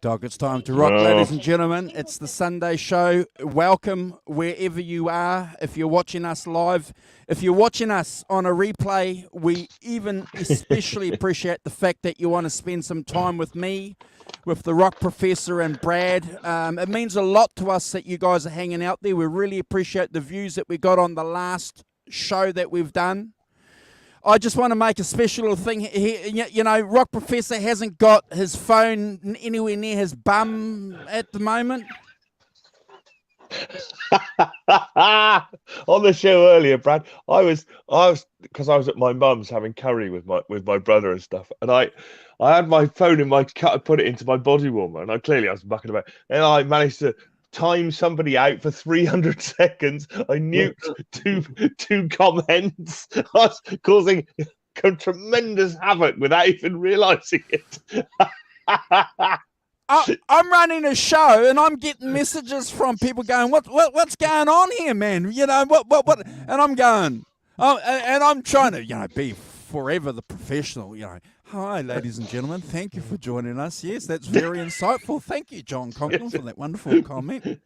Dog, it's time to rock, ladies and gentlemen. It's the Sunday show. Welcome wherever you are. If you're watching us live, if you're watching us on a replay, we even especially appreciate the fact that you want to spend some time with me, with the Rock Professor and Brad. It means a lot to us that you guys are hanging out there. We really appreciate the views that we got on the last show that we've done. I just want to make a special little thing here. You know, Rock Professor hasn't got his phone anywhere near his bum at the moment. On the show earlier, Brad, I was because I was at my mum's having curry with my brother and stuff, and I had my phone in my cut. I put it into my body warmer, and I was mucking about, and I managed to time somebody out for 300 seconds. I nuked two comments. I was causing tremendous havoc without even realizing it. I'm running a show and I'm getting messages from people going, what's going on here, man? You know, what? And I'm going, and I'm trying to, be forever the professional, Hi, ladies and gentlemen. Thank you for joining us. Yes, that's very insightful. Thank you, John Conklin, for that wonderful comment.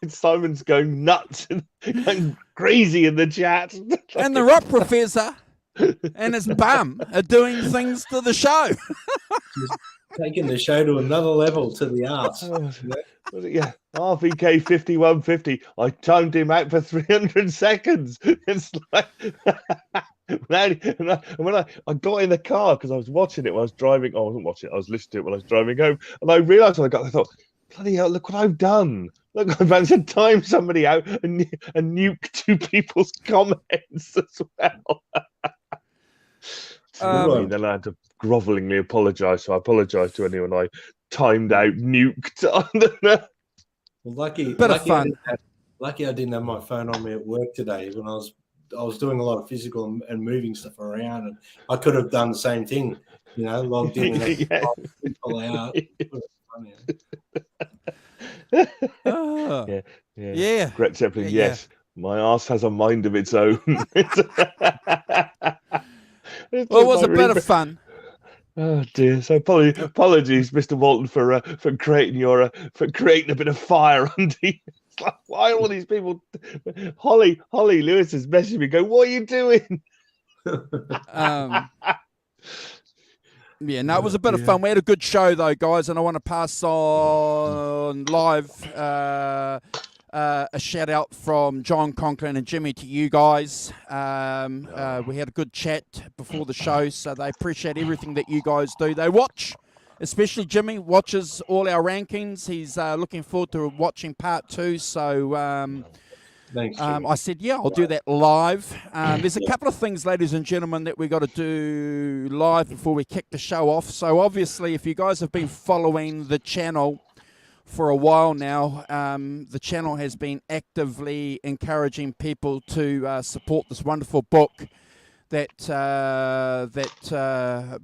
Simon's going nuts and crazy in the chat. And the Rock Professor and his bum are doing things to the show. Taking the show to another level, to the arts. Yeah, RVK 5150. I timed him out for 300 seconds. It's like when I got in the car because I was watching it when I was driving. I wasn't watching it. I was listening to it when I was driving home, and I realised I thought, bloody hell! Look what I've done. Look, I managed to time somebody out and nuke two people's comments as well. Then I had to grovelingly apologise. So I apologise to anyone I timed out, nuked. Well, lucky I didn't have my phone on me at work today when I was doing a lot of physical and moving stuff around, and I could have done the same thing, logged in and pull out. Yeah. Gret Zeppelin, yes. My arse has a mind of its own. Well, it was a bit of fun. Oh dear! So apologies, Mr. Walton, for creating a bit of fire under you. It's like, why are all these people? Holly Lewis is messaging me, going, "What are you doing?" Yeah, no, it was a bit of fun. We had a good show though, guys, and I want to pass on live a shout out from John Conklin and Jimmy to you guys. We had a good chat before the show, so they appreciate everything that you guys do. They watch, especially Jimmy, watches all our rankings. He's looking forward to watching part 2. So thanks, I said, yeah, I'll do that live. There's a couple of things, ladies and gentlemen, that we got to do live before we kick the show off. So obviously, if you guys have been following the channel for a while now, the channel has been actively encouraging people to support this wonderful book that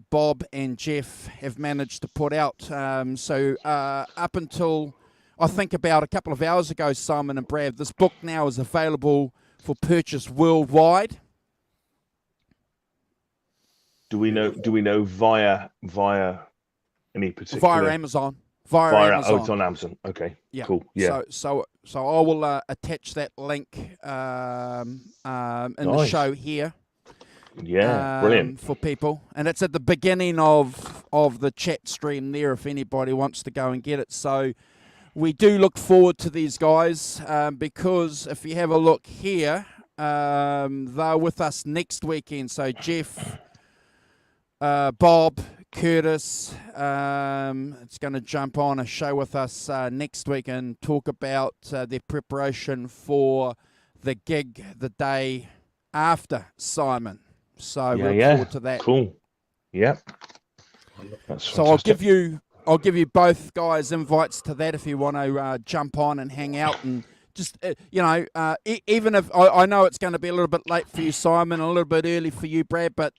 Bob and Jeff have managed to put out. So up until I think about a couple of hours ago, Simon and Brad, this book now is available for purchase worldwide. Do we know via any particular via Amazon? Via Amazon. Oh, it's on Amazon. Okay. Yeah. Cool. Yeah. So I will attach that link in the show here. Yeah, brilliant for people, and it's at the beginning of the chat stream there. If anybody wants to go and get it, so we do look forward to these guys because if you have a look here, they're with us next weekend. So Jeff, Bob, Curtis, it's going to jump on a show with us next week and talk about their preparation for the gig the day after, Simon. So we look forward to that. Cool. Yep. So I'll give you both guys invites to that if you want to jump on and hang out and just even if I know it's going to be a little bit late for you, Simon, a little bit early for you, Brad, but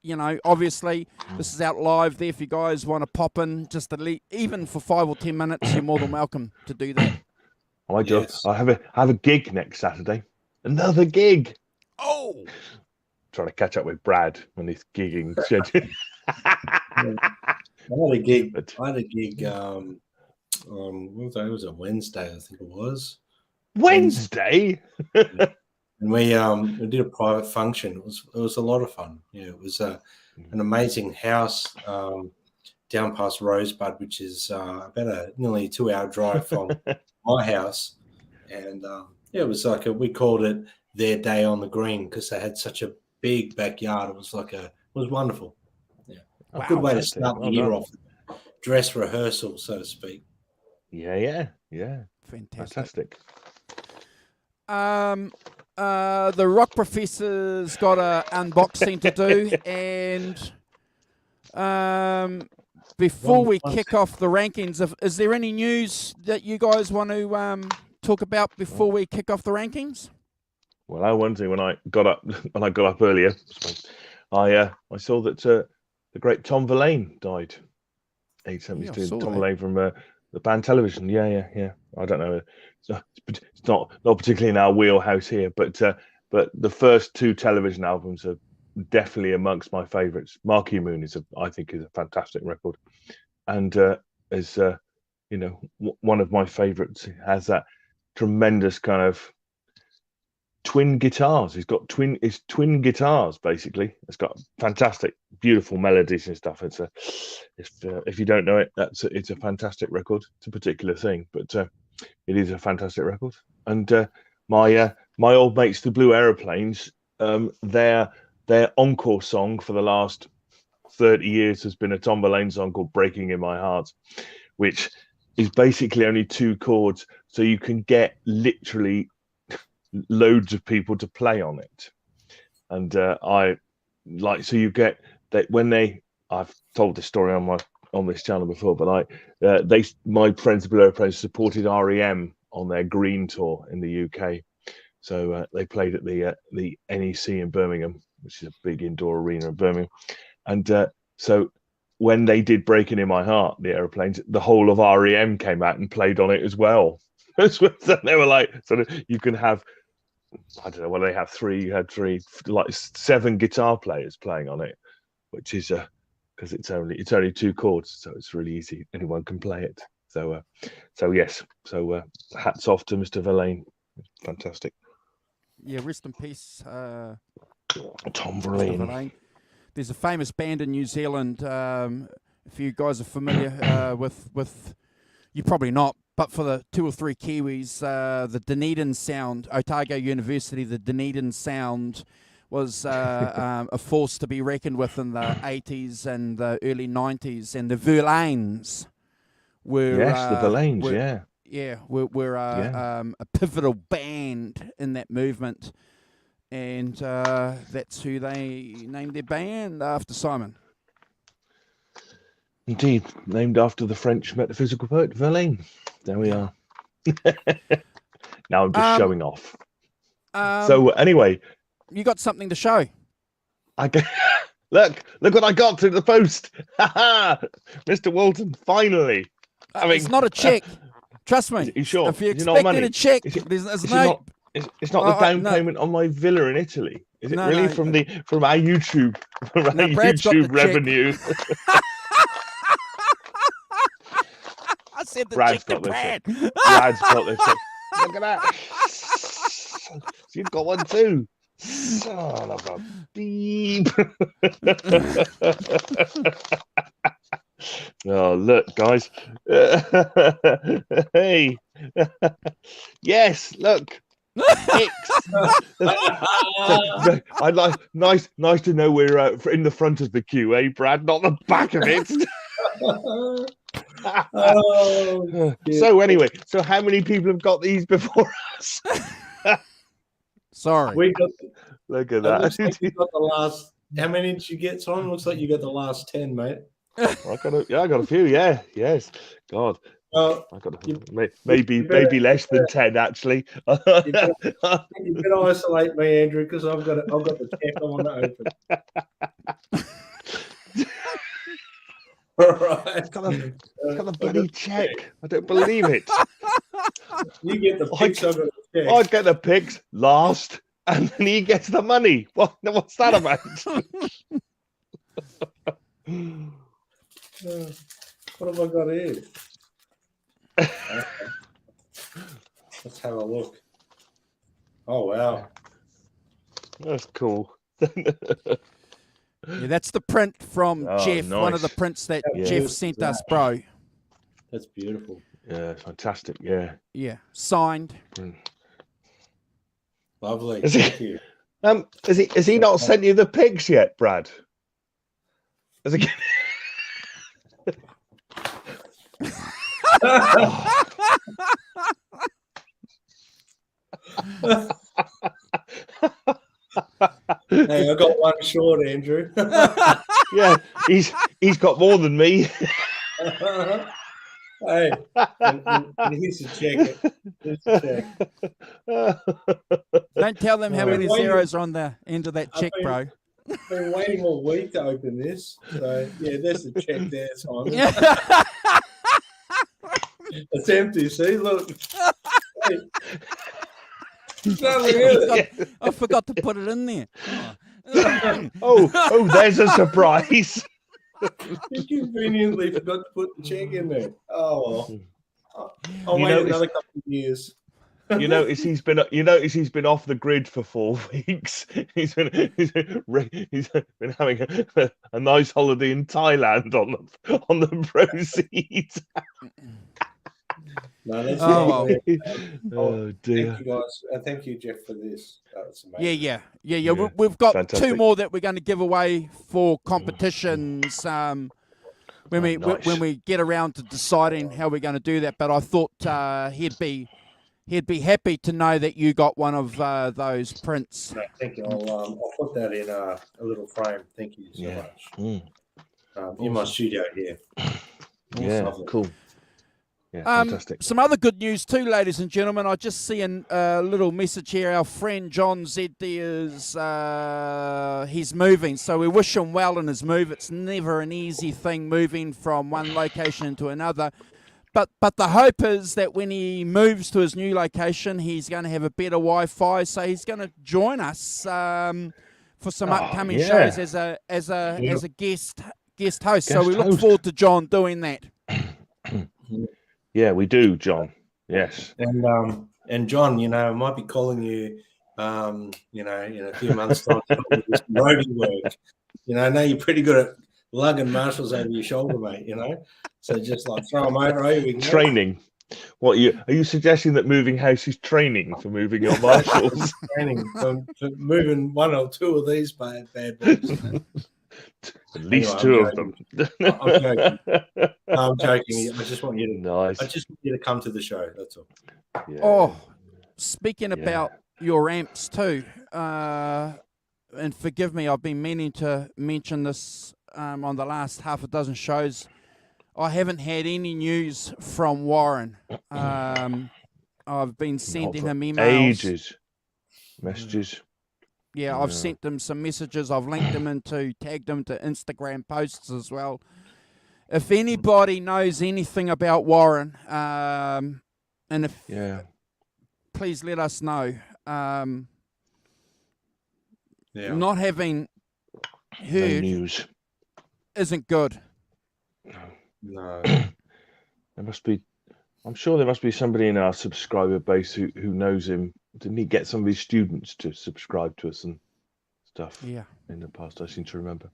obviously this is out live there. If you guys want to pop in just even for 5 or 10 minutes, you're more than welcome to do that. I have a gig next Saturday. Another gig. Oh, trying to catch up with Brad when he's gigging. I had a gig what was it? It was a Wednesday, I think it was. Wednesday. And we did a private function. It was a lot of fun. Yeah, it was an amazing house down past Rosebud, which is about a nearly 2-hour drive from my house. And it was like we called it their day on the green because they had such a big backyard. It was wonderful. Yeah, a good way to start the year off. Dress rehearsal, so to speak. Yeah. Fantastic. The Rock Professor's got a unboxing to do, and before we kick off the rankings, is there any news that you guys want to talk about before we kick off the rankings? Well, one thing when I got up earlier, I saw that the great Tom Verlaine died. 872. Tom Verlaine from the band Television. Yeah. I don't know. It's not particularly in our wheelhouse here, but the first 2 Television albums are definitely amongst my favourites. Marquee Moon I think is a fantastic record, and is one of my favourites. It has that tremendous kind of twin guitars. It's twin guitars basically. It's got fantastic, beautiful melodies and stuff. If you don't know it, it's a fantastic record. It's a particular thing, but it is a fantastic record. And my old mates, the Blue Aeroplanes, their encore song for the last 30 years has been a Tom Verlaine song called "Breaking in My Heart," which is basically only 2 chords, so you can get literally loads of people to play on it. And so you get that when I've told this story on this channel before, but my friends, the Blue Aeroplanes, supported REM on their Green tour in the UK. So they played at the NEC in Birmingham, which is a big indoor arena in Birmingham. And so when they did "Breaking in My Heart," the Aeroplanes, the whole of REM came out and played on it as well. So they were like, you can have, I don't know what they have, 3 like 7 guitar players playing on it, which is because it's only 2 chords, so it's really easy. Anyone can play it. So yes. So hats off to Mr. Verlaine. Fantastic. Yeah, rest in peace, Tom Verlaine. There's a famous band in New Zealand. If you guys are familiar with, you're probably not, but for the 2 or 3 Kiwis, the Dunedin Sound, Otago University, the Dunedin Sound was a force to be reckoned with in the 80s and the early 90s. And the Verlaines were... Yes, the Verlaines, yeah. Yeah, we're a pivotal band in that movement, and that's who they named their band after, Simon. Indeed, named after the French metaphysical poet Verlaine. There we are. Now I'm just showing off. So anyway, you got something to show. Look what I got through the post. Mr. Walton, finally. It's not a check. Trust me. You sure? If you're expecting a check, there's no. It's not the down payment on my villa in Italy. Is it really from our YouTube revenue? I said the Brad's check to got Brad. This. Brad's got this. Look at that. You've got one too. Son of a beep. Oh, look, guys. Hey. Yes, look. I'd like nice to know we're in the front of the queue, eh, Brad? Not the back of it. So anyway, how many people have got these before us? Sorry. Look at that. Like you got the last. How many did you get, Simon? Looks like you got the last 10, mate. I got a few. Yeah, yes. God. I got maybe less than 10 actually. You better isolate me, Andrew, because I've got the check I want to open. All right. It's got a bloody check. I don't believe it. You get the pics. I've got the check. I get the pics last, and then he gets the money. What's that about? What have I got here? have a look. Oh wow. That's cool. Yeah, that's the print from Oh, Jeff. One of the nice. prints that How Jeff beautiful sent is us, that? bro. That's beautiful. Yeah, fantastic. Yeah. Yeah, signed. Lovely. Is he- Thank you. Has he not sent you the pics yet, Brad? Has he? Hey, I got one short, Andrew. Yeah, he's got more than me. Hey, and here's a check. Here's a check. Don't tell them how Oh. many Why you- zeros are on the end of that I've check, bro. been waiting all week to open this. So yeah, there's a check there, Simon. It's empty. See, look. Hey. Nothing in it. I forgot to put it in there. Oh, there's a surprise. You conveniently forgot to put the check in there. Oh well. I'll You wait notice- another couple of years. You notice he's been off the grid for 4 weeks. He's been having a nice holiday in Thailand on the proceeds. No, that's Oh, it. Oh dear. Thank you guys. Thank you, Jeff, for this. That's amazing. Yeah. Yeah, We've got fantastic. 2 more that we're going to give away for competitions when nice. we get around to deciding how we're going to do that. But I thought he'd be happy to know that you got one of those prints. No, thank you. I'll put that in a little frame. Thank you so Yeah. much. In my studio here. Yeah, Lovely. cool. Yeah, fantastic. Some other good news too, ladies and gentlemen. I just see a little message here. Our friend John ZD is he's moving, so we wish him well in his move. It's never an easy thing moving from one location to another. But the hope is that when he moves to his new location, he's going to have a better Wi-Fi. So he's going to join us for some upcoming yeah. shows as a guest host. So Guest we look host. forward to John doing that. Yeah, we do, John. Yes. And John, I might be calling you, in a few months' time to help with this roadie work. I know you're pretty good at lugging marshals over your shoulder, mate. So just like throw them over. We can go. Training. What are you suggesting that moving house is training for moving your marshals? Training for moving one or two of these bad boys. At least Anyway, 2 of them. I'm joking. I'm joking. I just want you to. Nice. I just want you to come to the show. That's all. Yeah. Oh, speaking about your amps too, and forgive me, I've been meaning to mention this on the last half a dozen shows. I haven't had any news from Warren. I've been sending him emails. Ages. Messages. Yeah, I've sent him some messages. I've linked him tagged him to Instagram posts as well. If anybody knows anything about Warren, and if please let us know. Not having heard No news. isn't good. No. There must be. I'm sure there must be somebody in our subscriber base who knows him. Didn't he get some of his students to subscribe to us and stuff? Yeah. In the past, I seem to remember.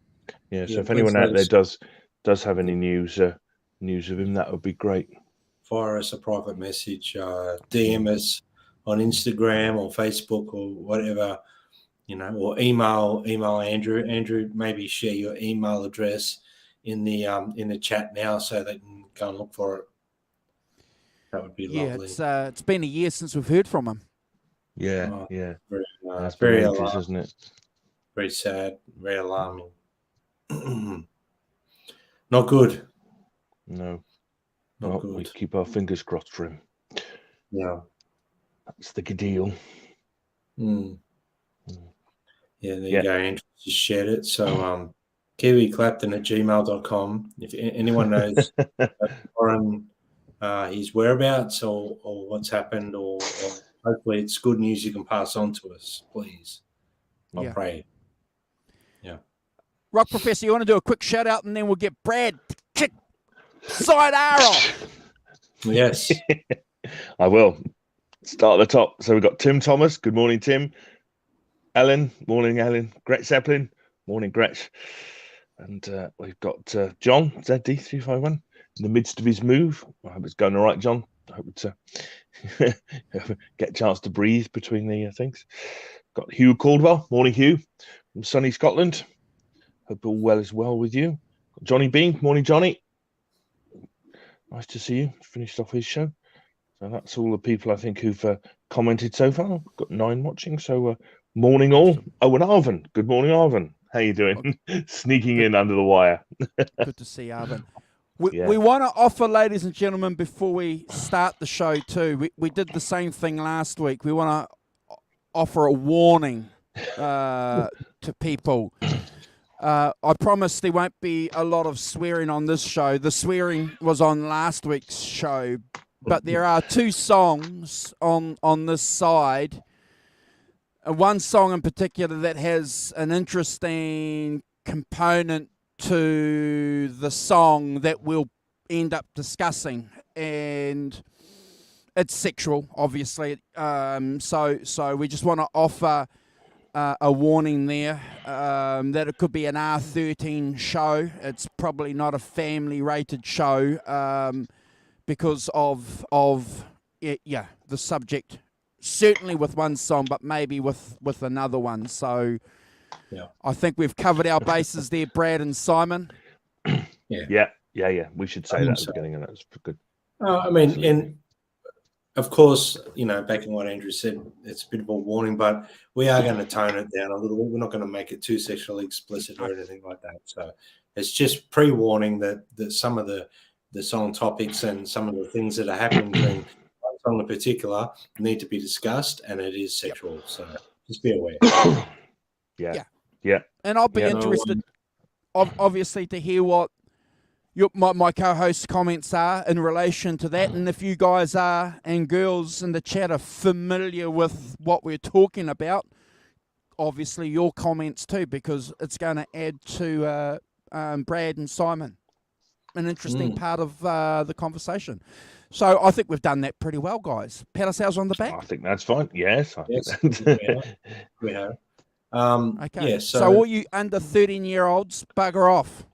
Yeah. So Yeah, if anyone out there please does have any news of him, that would be great. Fire us a private message, DM us on Instagram or Facebook or whatever, or email Andrew. Andrew, maybe share your email address in the chat now so they can go and look for it. That would be lovely. Yeah, it's been a year since we've heard from him. Yeah. Yeah. Very, That's very been ages, alarming, isn't it? very sad, very alarming. Not good. No. Not We good. keep our fingers crossed for him. Yeah. That's the deal. Mm. Yeah, there you go. Andrew just shared it. So kiwiclapton@gmail.com. If anyone knows Warren, his whereabouts or what's happened, or hopefully it's good news you can pass on to us, please. I'll pray. Yeah. Rock Professor, you want to do a quick shout out and then we'll get Brad kick side arrow. Yes. I will. Start at the top. So we've got Tim Thomas. Good morning, Tim. Ellen. Morning, Ellen. Gretch Zeppelin. Morning, Gretch. And we've got John, ZD351, in the midst of his move. I hope it's going all right, John. I hope it's get a chance to breathe between the things. Got Hugh Caldwell. Morning, Hugh, from sunny Scotland. Hope all well as well with you. Got Johnny Bean. Morning, Johnny. Nice to see you. Finished off his show. So that's all the people I think who've commented so far. Got 9 watching. So morning all. Owen Arvin. Good morning, Arvin. How you doing? Sneaking in under the wire. Good to see Arvin. We want to offer, ladies and gentlemen, before we start the show too, we did the same thing last week. We want to offer a warning to people. I promise there won't be a lot of swearing on this show. The swearing was on last week's show, but there are 2 songs on this side. One song in particular that has an interesting component to the song that we'll end up discussing, and it's sexual, obviously. So we just want to offer a warning there that it could be an R13 show. It's probably not a family-rated show because of the subject. Certainly with one song, but maybe with another one. So I think we've covered our bases there, Brad and Simon. Yeah. We should say that at the beginning, and that's good. I mean, and of course, back in what Andrew said, it's a bit of a warning, but we are going to tone it down a little bit. We're not going to make it too sexually explicit or anything like that. So it's just pre-warning that some of the song topics and some of the things that are happening during one song in particular need to be discussed, and it is sexual. So just be aware. Yeah. And I'll be interested, obviously, to hear what my co-host's comments are in relation to that, and if you guys are, and girls in the chat, are familiar with what we're talking about, obviously your comments too, because it's going to add to Brad and Simon an interesting part of the conversation. So I think we've done that pretty well, guys. Pat ourselves on the back. I think that's fine. Yes, we have. Okay. So all you under 13-year-olds, bugger off.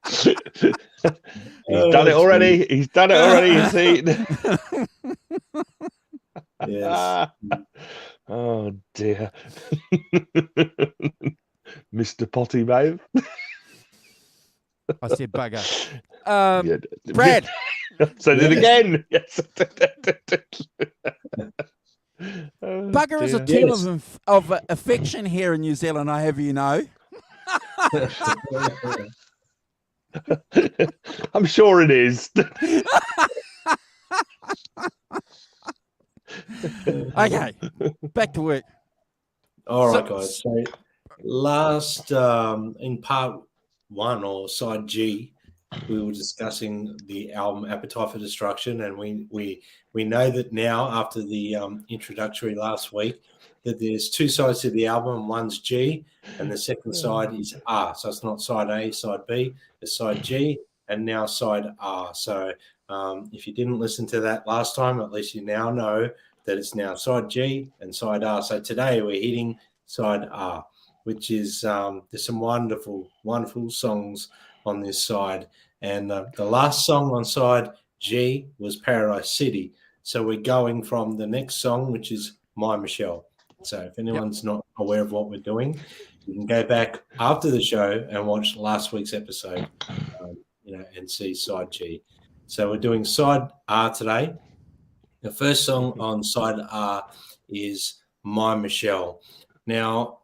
He's done it already. He's done it already. You see? Yes. Oh dear. Mr. Potty Mave. I said bugger. Brad. Said it again. Yes. Bugger is a term of affection here in New Zealand, I have you know. I'm sure it is. Okay, back to work. All right, guys. So last in part 1 or side G, we were discussing the album Appetite for Destruction, and we know that now after the introductory last week that there's 2 sides to the album. One's G and the second side is R. So it's not side A, side B, it's side G and now side R. So if you didn't listen to that last time, at least you now know that it's now side G and side R. So today we're hitting side R, which is there's some wonderful, wonderful songs on this side. And the last song on side G was Paradise City. So we're going from the next song, which is My Michelle. So if anyone's not aware of what we're doing, you can go back after the show and watch last week's episode, and see side G. So we're doing side R today. The first song on side R is My Michelle. Now,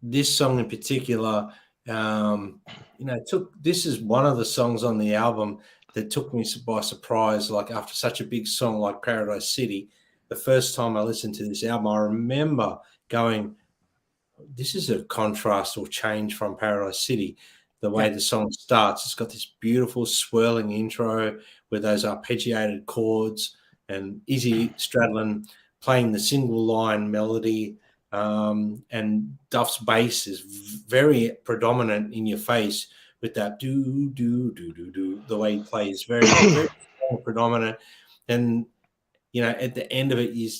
this song in particular, this is one of the songs on the album that took me by surprise. Like after such a big song like Paradise City, the first time I listened to this album, I remember going, this is a contrast or change from Paradise City. The way the song starts, it's got this beautiful swirling intro with those arpeggiated chords and Izzy Stradlin playing the single line melody. And Duff's bass is very predominant in your face with that do do do do do. The way he plays very, very more predominant. And at the end of it, you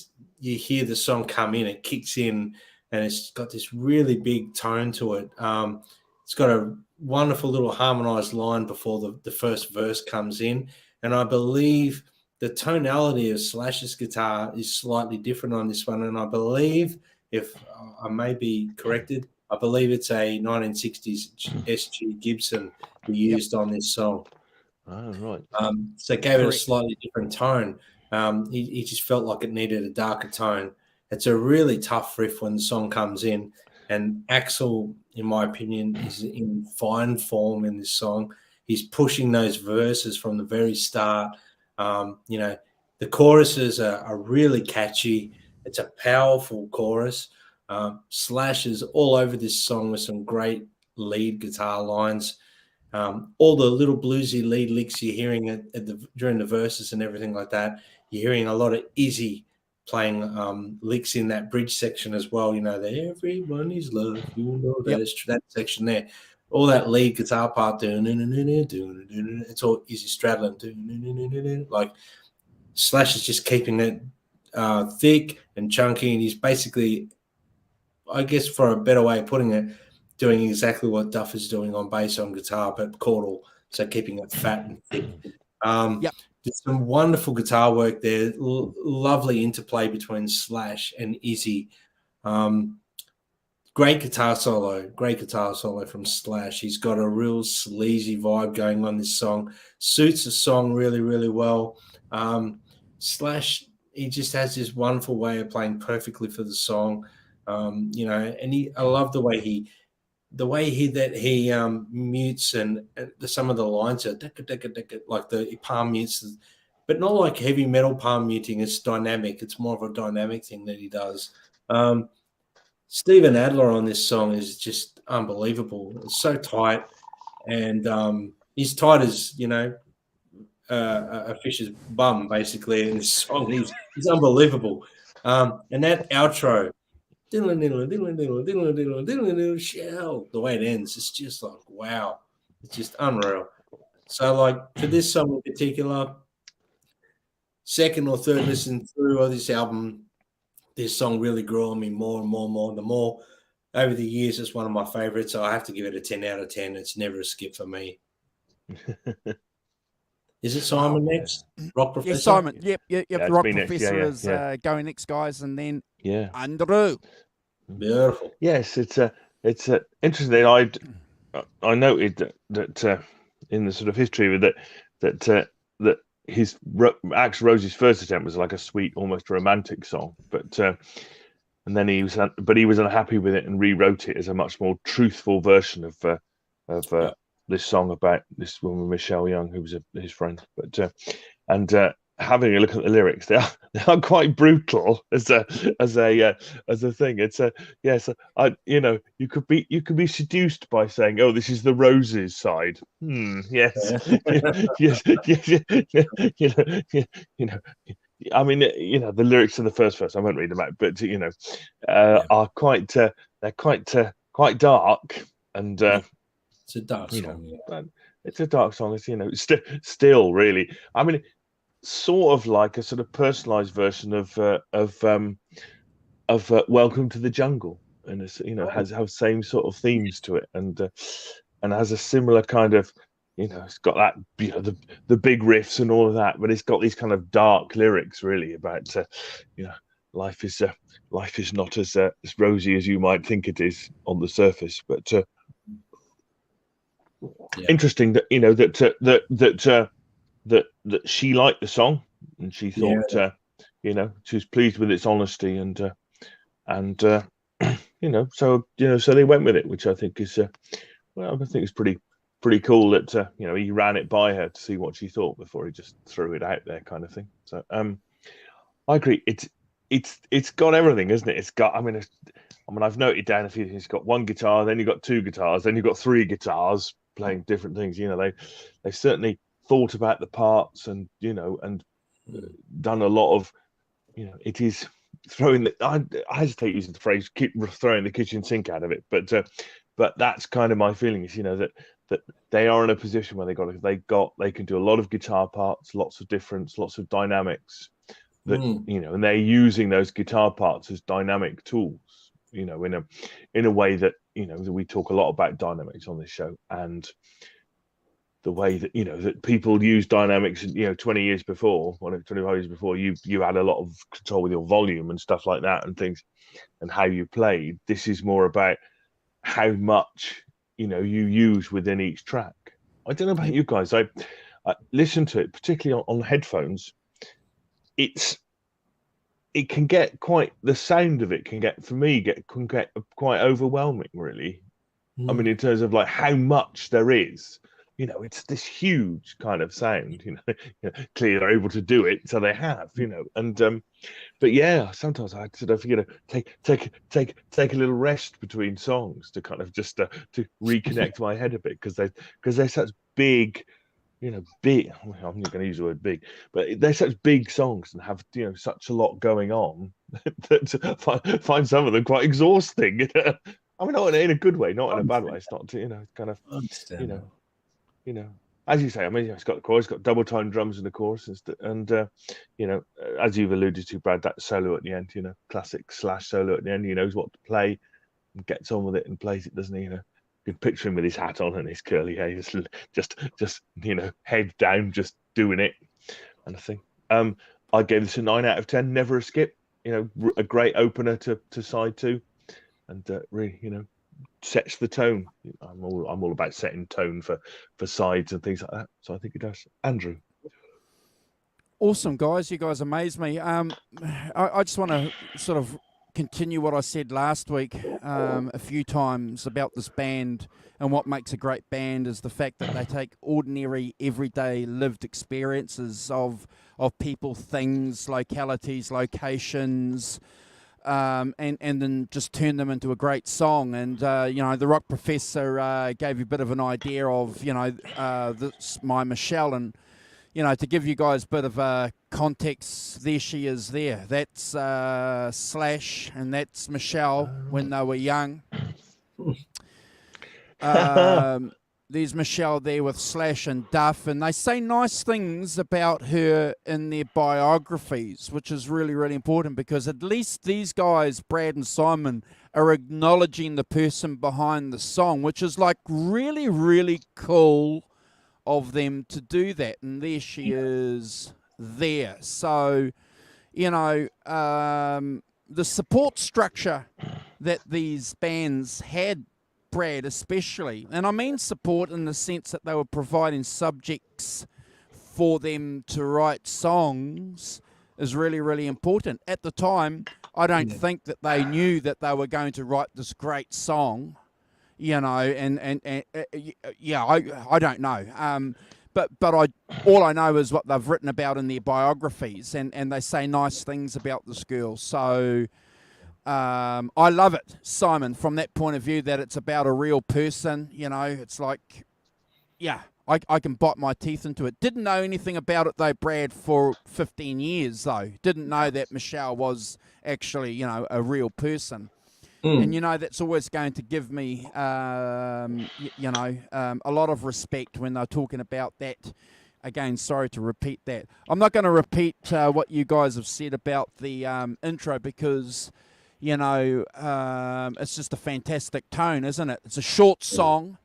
hear the song come in, it kicks in, and it's got this really big tone to it. It's got a wonderful little harmonized line before the first verse comes in. And I believe the tonality of Slash's guitar is slightly different on this one. And I believe, if I may be corrected, I believe it's a 1960s SG Gibson he used on this song. Oh, right. So it gave it a slightly different tone. He just felt like it needed a darker tone. It's a really tough riff when the song comes in. And Axl, in my opinion, is in fine form in this song. He's pushing those verses from the very start. The choruses are really catchy. It's a powerful chorus. Slash is all over this song with some great lead guitar lines. All the little bluesy lead licks you're hearing during the verses and everything like that. You're hearing a lot of Izzy playing licks in that bridge section as well. The everyone is love, that is that section there. All that lead guitar part, it's all Izzy straddling. Like Slash is just keeping it thick and chunky, and he's basically, I guess, for a better way of putting it, doing exactly what Duff is doing on bass on guitar, but chordal, so keeping it fat and thick. There's some wonderful guitar work there, lovely interplay between Slash and Izzy. Great guitar solo from Slash. He's got a real sleazy vibe going on this song. Suits the song really, really well. Slash, he just has this wonderful way of playing perfectly for the song. And I love the way he mutes and some of the lines are like the palm mutes, but not like heavy metal palm muting. It's dynamic. It's more of a dynamic thing that he does. Steven Adler on this song is just unbelievable. It's so tight, and he's tight as a fish's bum basically in this song. He's unbelievable. And that outro, shell, the way it ends, it's just like, wow, it's just unreal. So, like, for this song in particular, second or third listen through of this album, this song really grew on me more and more and more. The more over the years, it's one of my favorites. So I have to give it a 10 out of 10. It's never a skip for me. Is it Simon next? Rock Professor? Yeah, Simon. Yep. The Rock Professor next. is going next, guys, and then Andrew. Beautiful. Yes, it's interesting. I noted that in the sort of history of it that his Axl Rose's first attempt was like a sweet, almost romantic song, but and then he was unhappy with it and rewrote it as a much more truthful version of this song about this woman Michelle Young, who was his friend. But having a look at the lyrics, they are quite brutal as a thing. It's you could be seduced by saying, oh, this is the Roses side. Yes. Yes. I mean, the lyrics in the first verse, I won't read them out, but are quite dark, and it's a dark song. It's a dark song. It's still really. I mean, sort of like a sort of personalized version of Welcome to the Jungle, and it's has same sort of themes to it, and has a similar kind of it's got that the big riffs and all of that, but it's got these kind of dark lyrics really about life is not as rosy as you might think it is on the surface, but interesting that that she liked the song and she thought she was pleased with its honesty and so they went with it, which I think is pretty cool that he ran it by her to see what she thought before he just threw it out there, kind of thing. So I agree. It's got everything, isn't it? It's got. I mean, I've noted down a few things. It's got one guitar, then you've got two guitars, then you've got three guitars playing different things. They certainly thought about the parts and done a lot of it is throwing I hesitate using the phrase keep throwing the kitchen sink out of it, but but that's kind of my feeling is, that they are in a position where they can do a lot of guitar parts, lots of difference, lots of dynamics that, and they're using those guitar parts as dynamic tools, in a way that, we talk a lot about dynamics on this show, and the way that, that people use dynamics, 20 years before, 25 years before, you had a lot of control with your volume and stuff like that and things, and how you played. This is more about how much, you use within each track. I don't know about you guys. I listen to it, particularly on headphones. It can get the sound of it can get quite overwhelming, really. I mean, in terms of like how much there is, it's this huge kind of sound, clearly they're able to do it, so they have, and but yeah, sometimes I sort of take a little rest between songs to kind of just to reconnect my head a bit, because they're such big, big. I'm not going to use the word big, but they're such big songs and have such a lot going on that find some of them quite exhausting. I mean, not in a good way, not in a bad way. It's not kind of as you say. I mean, it's got the chorus, it's got double time drums in the chorus, and as you've alluded to, Brad, that solo at the end, classic Slash solo at the end. He knows what to play and gets on with it and plays it, doesn't he? You can picture him with his hat on and his curly hair, just head down, just doing it. And I think I gave this a 9 out of 10. Never a skip. A great opener to side 2, and really, sets the tone. I'm all about setting tone for sides and things like that. So I think it does. Andrew. Awesome, guys. You guys amaze me. I just want to sort of continue what I said last week a few times about this band, and what makes a great band is the fact that they take ordinary, everyday, lived experiences of people, things, localities, locations, and then just turn them into a great song. And the Rock Professor gave you a bit of an idea of my Michelle, and to give you guys a bit of context, there she is there. That's Slash, and that's Michelle when they were young. There's Michelle there with Slash and Duff, and they say nice things about her in their biographies, which is really, really important, because at least these guys, Brad and Simon, are acknowledging the person behind the song, which is like really, really cool of them to do that. And there she is there. So, the support structure that these bands had, Brad especially, and I mean support in the sense that they were providing subjects for them to write songs, is really, really important. At the time, I don't think that they knew that they were going to write this great song, I don't know. But all I know is what they've written about in their biographies, and they say nice things about this girl. So I love it, Simon, from that point of view, that it's about a real person. It's like, I can bite my teeth into it. Didn't know anything about it, though, Brad, for 15 years, though. Didn't know that Michelle was actually, a real person. And, that's always going to give me, a lot of respect when they're talking about that. Again, sorry to repeat that. I'm not going to repeat what you guys have said about the intro, because it's just a fantastic tone, isn't it? It's a short song.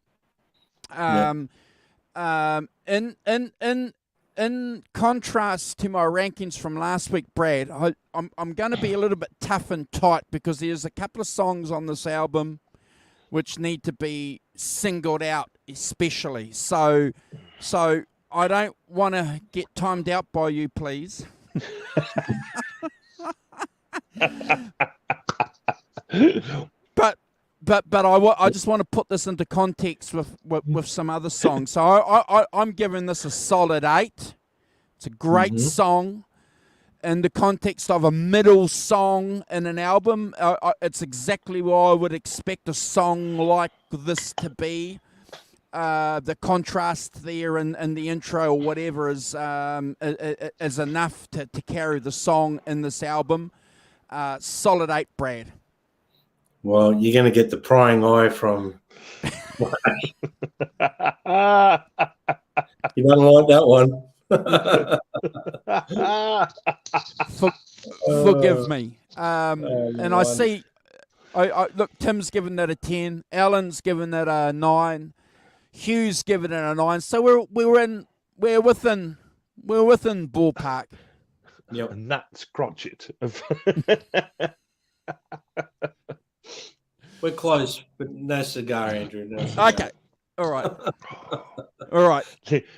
In contrast to my rankings from last week, Brad, I'm going to be a little bit tough and tight, because there's a couple of songs on this album which need to be singled out especially. So I don't want to get timed out by you, please. But I just want to put this into context with some other songs. So I'm giving this a solid 8. It's a great song in the context of a middle song in an album. It's exactly what I would expect a song like this to be. The contrast there in the intro or whatever is enough to carry the song in this album. Solid 8, Brad. Well, you're going to get the prying eye from You don't like that one. Forgive me. And I man. see, I look, Tim's given that a 10, Alan's given that a 9, Hugh's given it a 9. So we're within ballpark. Yep. And that's crotchet. We're close, but no cigar, Andrew. No cigar. Okay, all right, all right.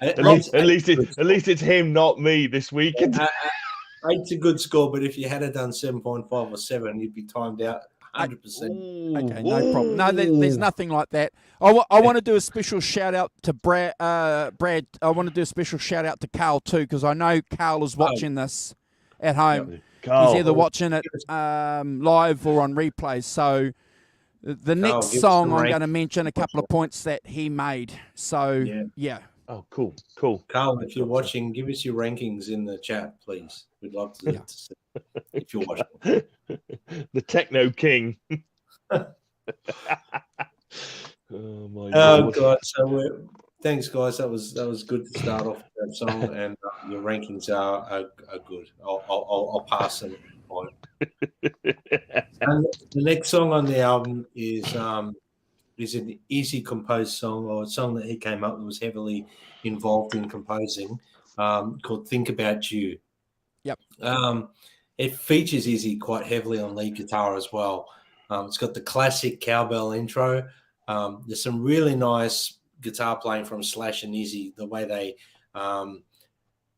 At At least it's him, not me, this week. Eight's a good score, but if you had done 7.5 or 7, you'd be timed out 100%. Okay, no problem. No, there's nothing like that. I want to do a special shout out to Brad. Brad, I want to do a special shout out to Carl too, because I know Carl is watching this at home. Yep. Carl. He's either watching it live or on replays. So the next song I'm going to mention a couple of points that he made. So yeah. Oh, cool. Carl, if you're watching, give us your rankings in the chat, please. We'd love to see if you're watching. The Techno King. Oh my God. God! So thanks, guys. That was good to start off with that song, and your rankings are good. I'll pass them. And the next song on the album is an easy composed song, or a song that he came up with, was heavily involved in composing, called "Think About You." Yep. It features Izzy quite heavily on lead guitar as well. It's got the classic cowbell intro. There's some really nice guitar playing from Slash and Izzy. The way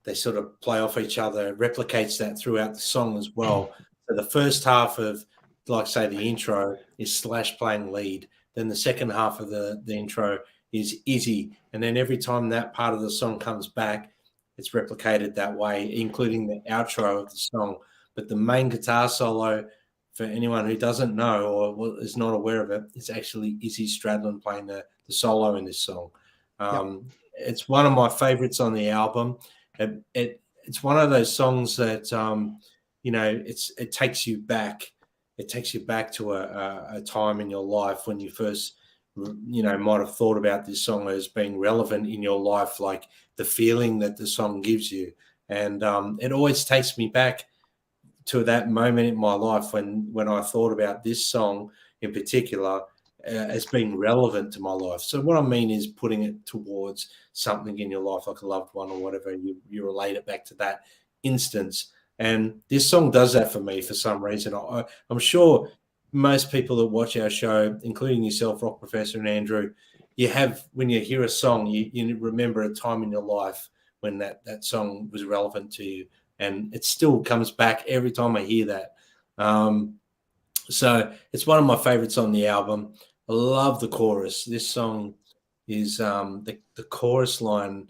they sort of play off each other replicates that throughout the song as well. So the first half of, like say, the intro is Slash playing lead. Then the second half of the intro is Izzy. And then every time that part of the song comes back, it's replicated that way, including the outro of the song. But the main guitar solo, for anyone who doesn't know or is not aware of it, is actually Izzy Stradlin playing the solo in this song. It's one of my favorites on the album. It's one of those songs that, it takes you back. It takes you back to a time in your life when you first, might have thought about this song as being relevant in your life, like the feeling that the song gives you. And it always takes me back to that moment in my life when I thought about this song in particular as being relevant to my life. So what I mean is putting it towards something in your life, like a loved one or whatever, you relate it back to that instance. And this song does that for me for some reason. I'm sure most people that watch our show, including yourself, Rock Professor, and Andrew, when you hear a song, you remember a time in your life when that song was relevant to you. And it still comes back every time I hear that. So it's one of my favorites on the album. I love the chorus. This song is the chorus line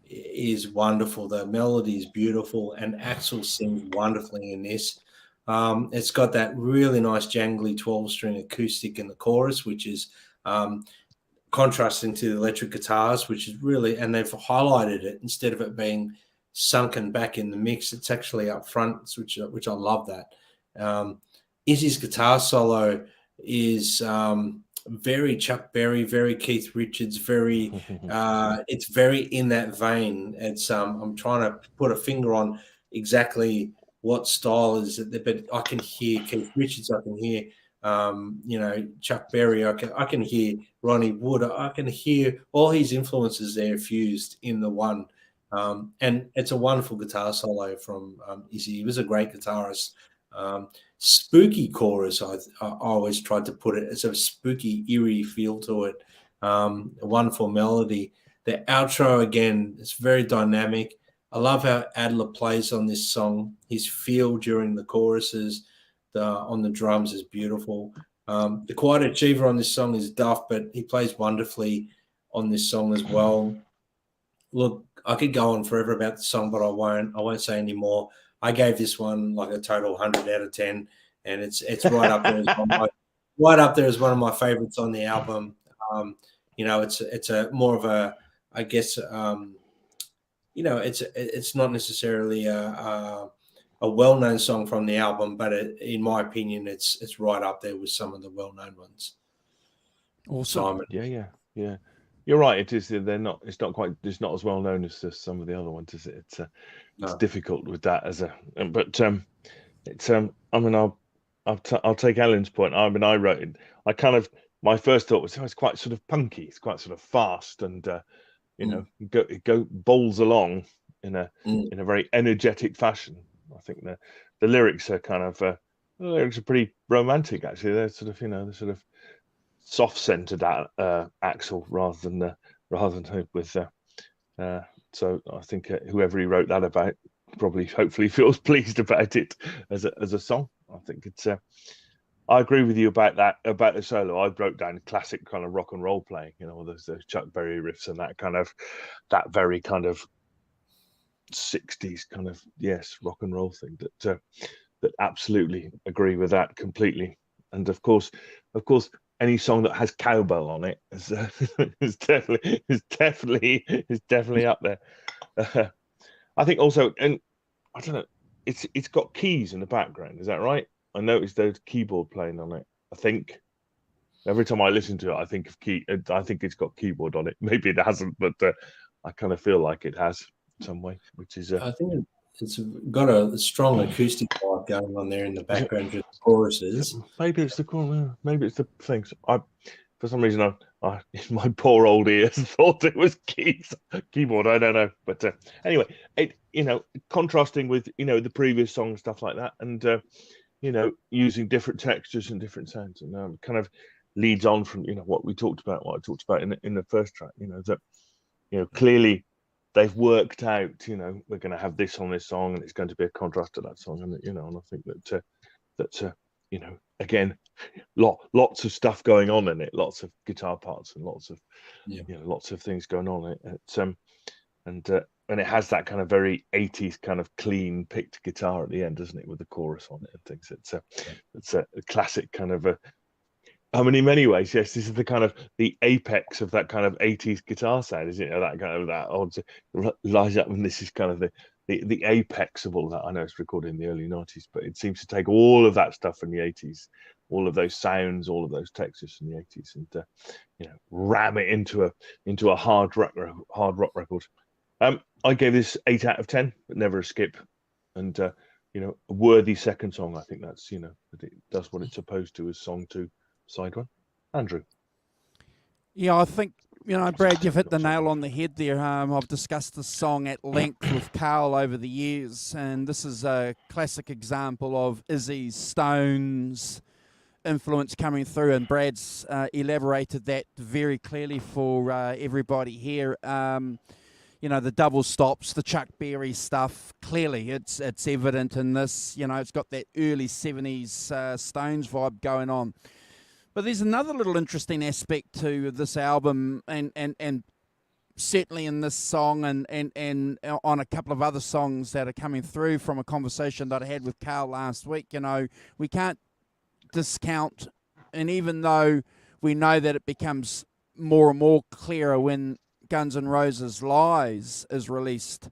is wonderful. The melody is beautiful, and Axl sings wonderfully in this. It's got that really nice jangly 12-string acoustic in the chorus, which is contrasting to the electric guitars, which is really, and they've highlighted it instead of it being sunken back in the mix. It's actually up front, which I love that. Izzy's guitar solo is very Chuck Berry, very Keith Richards, very it's very in that vein. It's I'm trying to put a finger on exactly what style is it, but I can hear Keith Richards, I can hear Chuck Berry, I can hear Ronnie Wood, I can hear all his influences there fused in the one. And it's a wonderful guitar solo from Izzy. He was a great guitarist. Spooky chorus, I always tried to put it as a spooky, eerie feel to it. A wonderful melody. The outro, again, it's very dynamic. I love how Adler plays on this song. His feel during the choruses on the drums is beautiful. The Quiet Achiever on this song is Duff, but he plays wonderfully on this song as well. Look, I could go on forever about the song, but I won't say any more. I gave this one like a total 100 out of 10, and it's right up there as one of my favorites on the album. It's a more of a, I guess, it's not necessarily a well-known song from the album, but in my opinion, it's right up there with some of the well-known ones. Awesome. Simon. Yeah. You're right. It is. They're not. It's not quite. It's not as well known as some of the other ones, is it? It's No. difficult with that as a. But it's I mean, I'll take Alan's point. I mean, I wrote it. I kind of my first thought was, oh, it's quite sort of punky. It's quite sort of fast, and you know, it go bowls along in a very energetic fashion. I think the lyrics are kind of the lyrics are pretty romantic. Actually, they're sort of they're sort of soft-centered Axel rather than with. So I think whoever he wrote that about probably hopefully feels pleased about it as a song. I think it's. I agree with you about that about the solo. I broke down classic kind of rock and roll playing. Those Chuck Berry riffs and that very kind of 60s kind of rock and roll thing that absolutely agree with that completely. And of course any song that has cowbell on it is definitely up there. I think also, and I don't know, it's got keys in the background. Is that right? I noticed there's keyboard playing on it. I think every time I listen to it, I think it's got keyboard on it. Maybe it hasn't, but I kind of feel like it has in some way, which is. I think it's got a strong acoustic vibe going on there in the background with the choruses. Maybe it's maybe it's the things. For some reason, I my poor old ears thought it was keyboard. I don't know, but anyway, contrasting with the previous song, stuff like that, and using different textures and different sounds, and kind of leads on from what I talked about in the first track. That clearly they've worked out, we're going to have this on this song, and it's going to be a contrast to that song, and and I think that again, lots of stuff going on in it, lots of guitar parts and lots of lots of things going on in it. And it has that kind of very 80s kind of clean picked guitar at the end, doesn't it, with the chorus on it and things. It's a classic kind of in many ways, yes, this is the kind of the apex of that kind of 80s guitar sound, isn't it? That kind of that odd lies up, and this is kind of the apex of all of that. I know it's recorded in the early 90s, but it seems to take all of that stuff from the 80s, all of those sounds, all of those textures from the 80s, and ram it into a hard rock record. I gave this 8 out of 10, but never a skip, and a worthy second song. I think that's it does what it's supposed to as song 2, side 1. Andrew. Yeah, I think Brad, you've hit the nail on the head there. I've discussed this song at length with Carl over the years, and this is a classic example of Izzy's Stones influence coming through, and Brad's elaborated that very clearly for everybody here. The double stops, the Chuck Berry stuff, clearly it's evident in this. It's got that early 70s Stones vibe going on. But there's another little interesting aspect to this album, and certainly in this song and on a couple of other songs that are coming through from a conversation that I had with Carl last week. We can't discount, and even though we know that it becomes more and more clearer when Guns N' Roses Lies is released,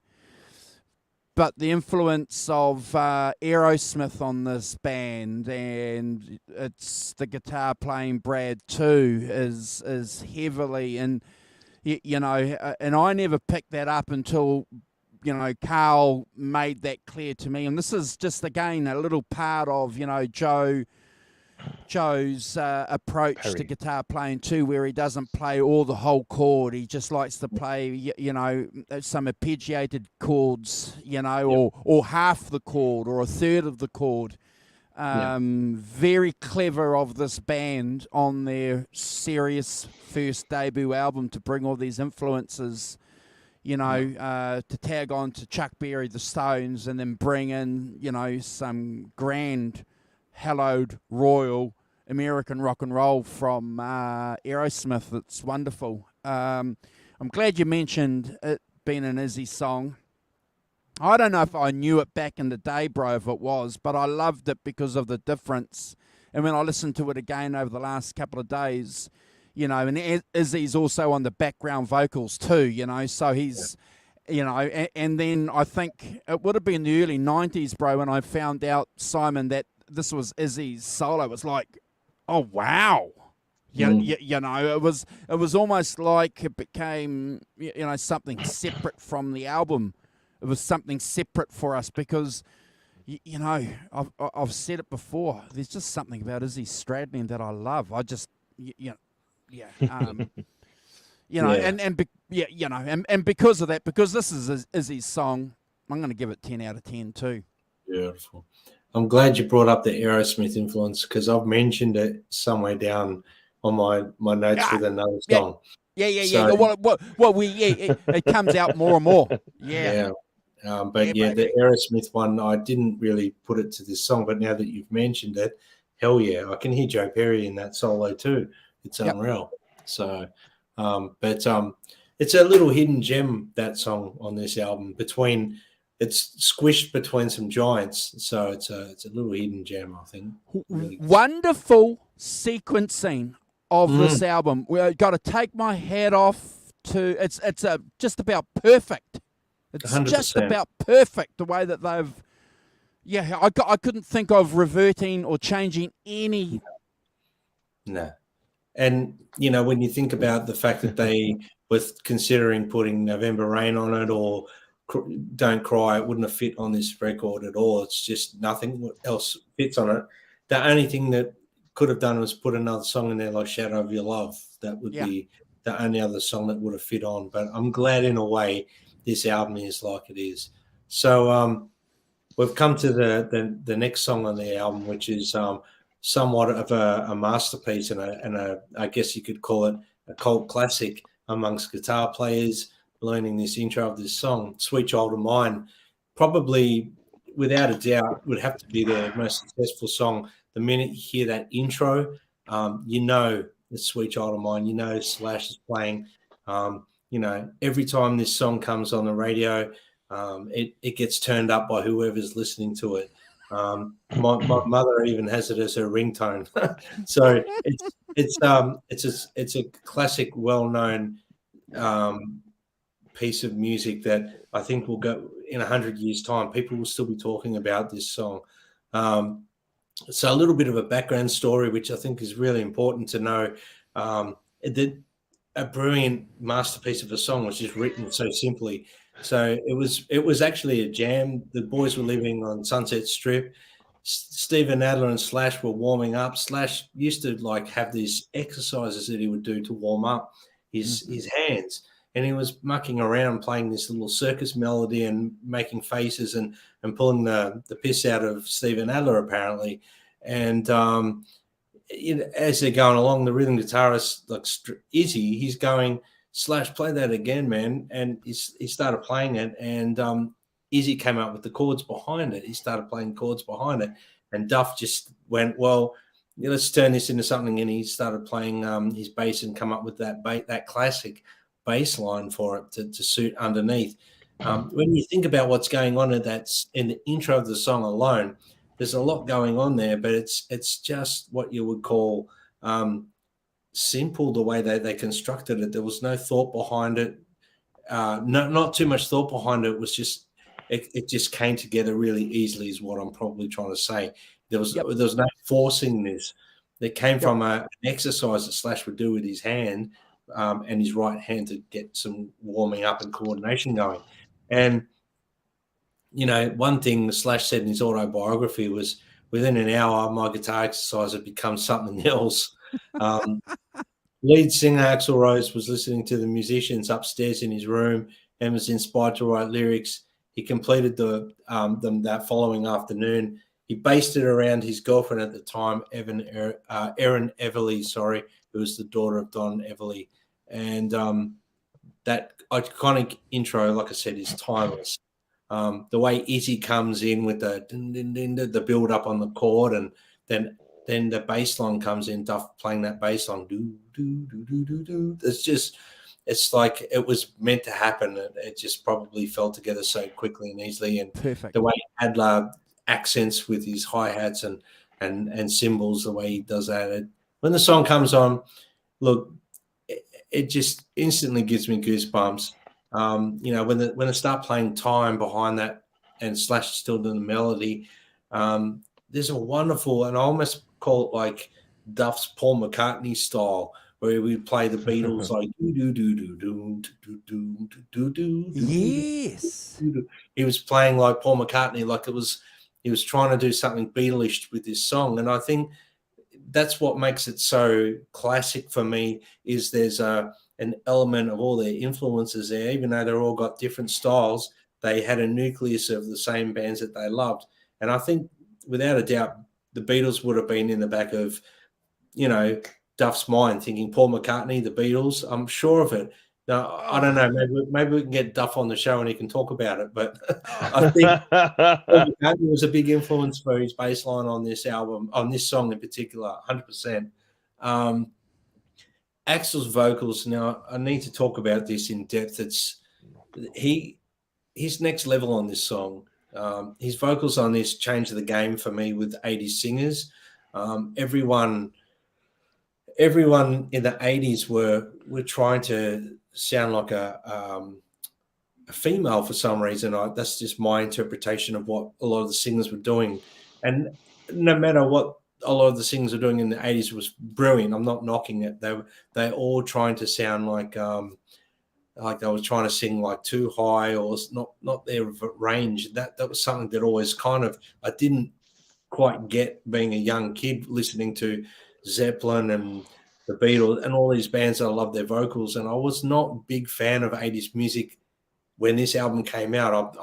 but the influence of Aerosmith on this band, and it's the guitar playing Brad too, is heavily, and and I never picked that up until Carl made that clear to me. And this is just again a little part of Joe's approach Perry. to guitar playing too, where he doesn't play all the whole chord. He just likes to play, some arpeggiated chords, or half the chord or a third of the chord. Very clever of this band on their serious first debut album to bring all these influences, to tag on to Chuck Berry, the Stones, and then bring in, some grand hallowed royal American rock and roll from Aerosmith. It's wonderful. I'm glad you mentioned it being an Izzy song. I don't know if I knew it back in the day, bro, if it was, but I loved it because of the difference. And when I listened to it again over the last couple of days, and Izzy's also on the background vocals too, so he's, and then I think it would have been the early 90s, bro, when I found out, Simon, that this was Izzy's solo. It was like, oh, wow. You know, it was almost like it became, you know, something separate from the album. It was something separate for us because, you know, I've said it before. There's just something about Izzy Stradlin that I love. I just, you know, yeah, you know, Yeah. you know, and because of that, because this is Izzy's song, I'm going to give it 10 out of 10 too. Beautiful. I'm glad you brought up the Aerosmith influence because I've mentioned it somewhere down on my notes with another song. Yeah. It comes out more and more. Yeah. But the Aerosmith one, I didn't really put it to this song, but now that you've mentioned it, hell yeah, I can hear Joe Perry in that solo too. It's unreal. So, but it's a little hidden gem, that song on this album. It's squished between some giants, so it's a little hidden gem, I think. Really Wonderful sequencing of this album. We've got to take my hat off to it's just about perfect. It's 100%. just about perfect the way that they've. Yeah, I couldn't think of reverting or changing any. No. And, you know, when you think about the fact that they were considering putting November Rain on it or Don't Cry, it wouldn't have fit on this record at all. It's just nothing else fits on it. The only thing that could have done was put another song in there like Shadow of Your Love. That would be the only other song that would have fit on. But I'm glad in a way this album is like it is. So we've come to the next song on the album, which is somewhat of a masterpiece and I guess you could call it a cult classic amongst guitar players learning this intro of this song. Sweet Child of Mine, probably without a doubt would have to be their most successful song. The minute you hear that intro, you know it's Sweet Child of Mine, you know Slash is playing. You know, every time this song comes on the radio, it gets turned up by whoever's listening to it. My mother even has it as her ringtone. So it's a classic, well-known piece of music that I think will go in 100 years' time. People will still be talking about this song. So a little bit of a background story, which I think is really important to know. A brilliant masterpiece of a song was just written so simply. So it was actually a jam. The boys were living on Sunset Strip. Steven Adler and Slash were warming up. Slash used to like have these exercises that he would do to warm up his hands, and he was mucking around playing this little circus melody and making faces and pulling the piss out of Steven Adler apparently. And as they're going along, the rhythm guitarist, like Izzy, he's going, Slash, play that again, man. And he started playing it, and Izzy came up with the chords behind it. He started playing chords behind it, and Duff just went, well, let's turn this into something. And he started playing his bass and come up with that classic bass line for it to suit underneath. When you think about what's going on in the intro of the song alone, there's a lot going on there, but it's just what you would call simple the way they constructed it. There was no thought behind it. Not too much thought behind it. It was just it just came together really easily is what I'm probably trying to say. There was no forcing this. It came from an exercise that Slash would do with his hand and his right hand to get some warming up and coordination going. And you know, one thing Slash said in his autobiography was, within an hour, my guitar exercise had become something else. Lead singer Axl Rose was listening to the musicians upstairs in his room and was inspired to write lyrics. He completed them that following afternoon. He based it around his girlfriend at the time, Erin Everly, who was the daughter of Don Everly. And that iconic intro, like I said, is timeless. The way Izzy comes in with the build up on the chord, and then the bass line comes in, Duff playing that bass line. Do, do, do, do, do, do. It's like it was meant to happen. It just probably fell together so quickly and easily. And Perfect. The way Adler accents with his hi-hats and cymbals, the way he does that. When the song comes on, look, it just instantly gives me goosebumps. You know, when they start playing time behind that and Slash is still doing the melody, there's a wonderful, and I almost call it like Duff's Paul McCartney style, where we play the Beatles like do do do do do do do do do. Yes. He was playing like Paul McCartney, like he was trying to do something Beatlish with this song, and I think that's what makes it so classic for me. Is there's an element of all their influences there, even though they're all got different styles. They had a nucleus of the same bands that they loved, and I think without a doubt, the Beatles would have been in the back of, you know, Duff's mind, thinking Paul McCartney, the Beatles. I'm sure of it. Now, I don't know. Maybe we can get Duff on the show and he can talk about it. But I think Paul McCartney was a big influence for his bass line on this album, on this song in particular, 100%. Axl's vocals. Now, I need to talk about this in depth. His next level on this song. His vocals on this changed the game for me with 80s singers. Everyone in the 80s were trying to sound like a female for some reason. That's just my interpretation of what a lot of the singers were doing. And no matter what a lot of the singers were doing in the 80s was brilliant. I'm not knocking it. They're all trying to sound like they were trying to sing like too high or not their range. That was something that always kind of I didn't quite get being a young kid listening to Zeppelin and the Beatles and all these bands. I love their vocals, and I was not a big fan of 80s music when this album came out.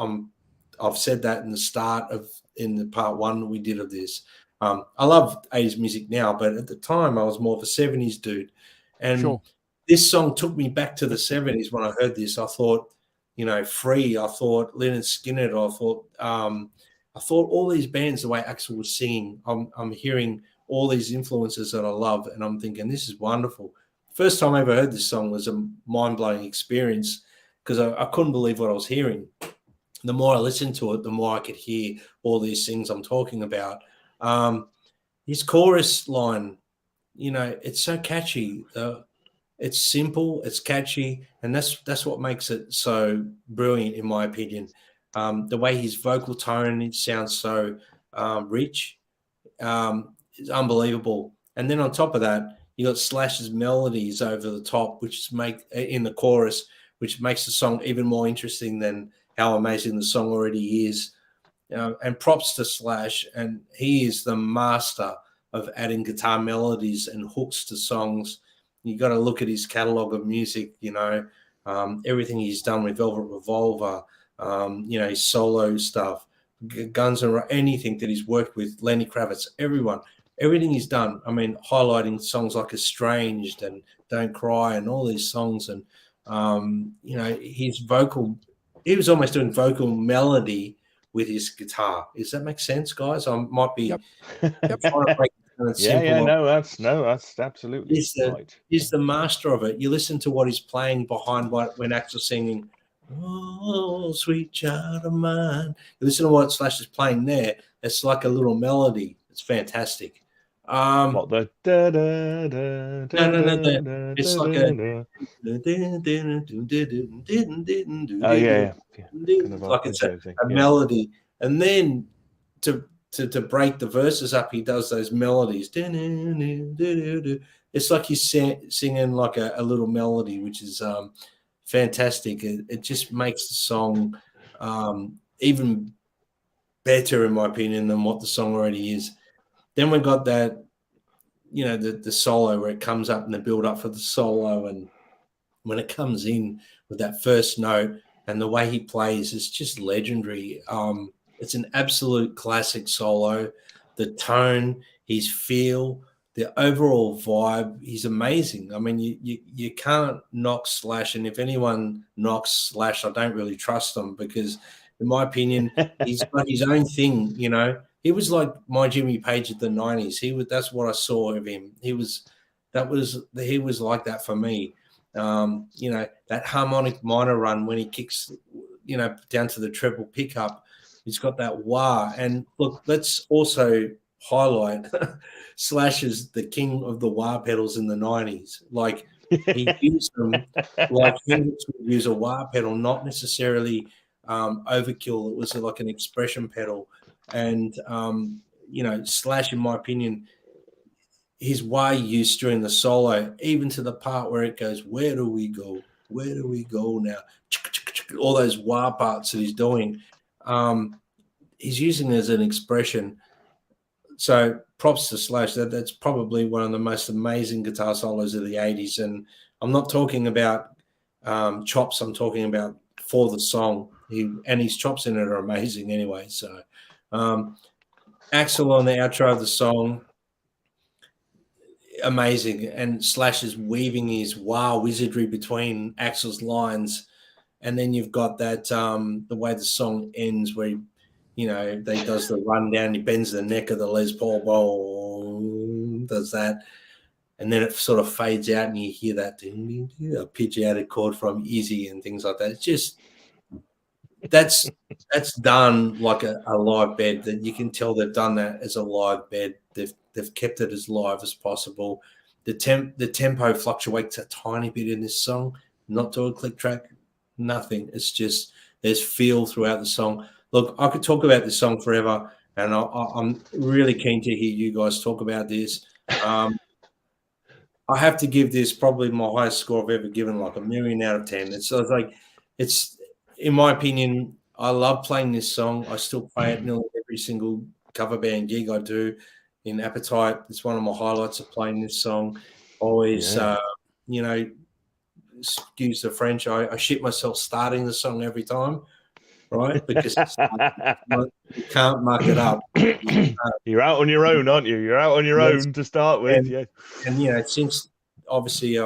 I've said that in the part one we did of this. I love 80s music now, but at the time I was more of a 70s dude, and this song took me back to the 70s. When I heard this, I thought, Free. I thought Lynyrd Skynyrd. I thought all these bands, the way Axl was singing, I'm hearing all these influences that I love, and I'm thinking, this is wonderful. First time I ever heard this song was a mind-blowing experience because I couldn't believe what I was hearing. The more I listened to it, the more I could hear all these things I'm talking about. His chorus line, it's so catchy. It's simple, it's catchy, and that's what makes it so brilliant, in my opinion. The way his vocal tone, it sounds so rich. It's unbelievable. And then on top of that, you got Slash's melodies over the top, which make in the chorus, which makes the song even more interesting than how amazing the song already is. And props to Slash, and he is the master of adding guitar melodies and hooks to songs. You got to look at his catalog of music, everything he's done with Velvet Revolver, his solo stuff, Guns N' Roses, anything that he's worked with, Lenny Kravitz, everything he's done. I mean, highlighting songs like Estranged and Don't Cry and all these songs. And, his vocal, he was almost doing vocal melody with his guitar. Does that make sense, guys? I might be trying to break it down simple. That's absolutely right. He's the master of it. You listen to what he's playing behind when Axl's singing, "Oh, sweet child of mine." You listen to what Slash is playing there. It's like a little melody. It's fantastic. What the no. It's like like it's a melody, and then to break the verses up, he does those melodies. It's like he's singing like a little melody, which is fantastic. It just makes the song even better, in my opinion, than what the song already is. Then we got that, the solo where it comes up and the build up for the solo, and when it comes in with that first note and the way he plays, it's just legendary. It's an absolute classic solo. The tone, his feel, the overall vibe, he's amazing. I mean, you can't knock Slash, and if anyone knocks Slash, I don't really trust them because, in my opinion, he's got his own thing. He was like my Jimmy Page of the 90s. That's what I saw of him. He was like that for me. That harmonic minor run when he kicks, down to the treble pickup, he's got that wah. And look, let's also highlight Slash is the king of the wah pedals in the 90s. Like he used them like Hendrix would use a wah pedal, not necessarily overkill. It was like an expression pedal. And Slash, in my opinion, his wah use during the solo, even to the part where it goes, "Where do we go? Where do we go now?" All those wah parts that he's doing, he's using it as an expression. So props to Slash. That's probably one of the most amazing guitar solos of the 80s. And I'm not talking about chops. I'm talking about for the song. And his chops in it are amazing anyway. So Axel on the outro of the song, amazing. And Slash is weaving his wizardry between Axel's lines. And then you've got that the way the song ends where they does the rundown, he bends the neck of the Les Paul bowl, does that, and then it sort of fades out, and you hear that pitch-outed chord from Izzy and things like that. It's just that's done like a live bed. That you can tell they've done that as a live bed. They've kept it as live as possible. The tempo fluctuates a tiny bit in this song, not to a click track, nothing. It's just there's feel throughout the song. Look, I could talk about this song forever, and I'm really keen to hear you guys talk about this. I have to give this probably my highest score I've ever given, like 1,000,000 out of 10. It's in my opinion, I love playing this song. I still play it nearly every single cover band gig I do in Appetite. It's one of my highlights of playing this song. Always, excuse the French, I shit myself starting the song every time. Right, because you can't muck it up. You're out on your own, aren't you? You're out on your own to start with. And since obviously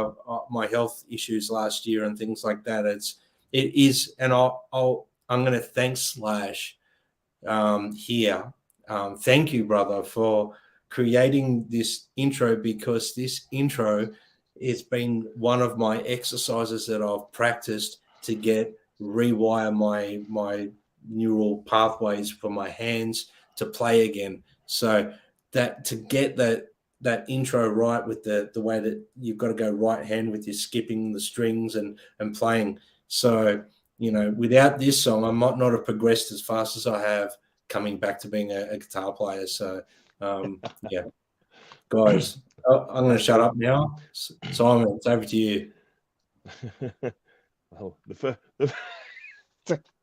my health issues last year and things like that, it is, and I'm going to thank Slash here. Thank you, brother, for creating this intro, because this intro has been one of my exercises that I've practiced to rewire my neural pathways for my hands to play again. So that to get that intro right with the way that you've got to go right hand with your skipping the strings and playing. So, without this song, I might not have progressed as fast as I have coming back to being a guitar player. So, yeah, guys, I'm going to shut up now. Simon, it's over to you. Oh, this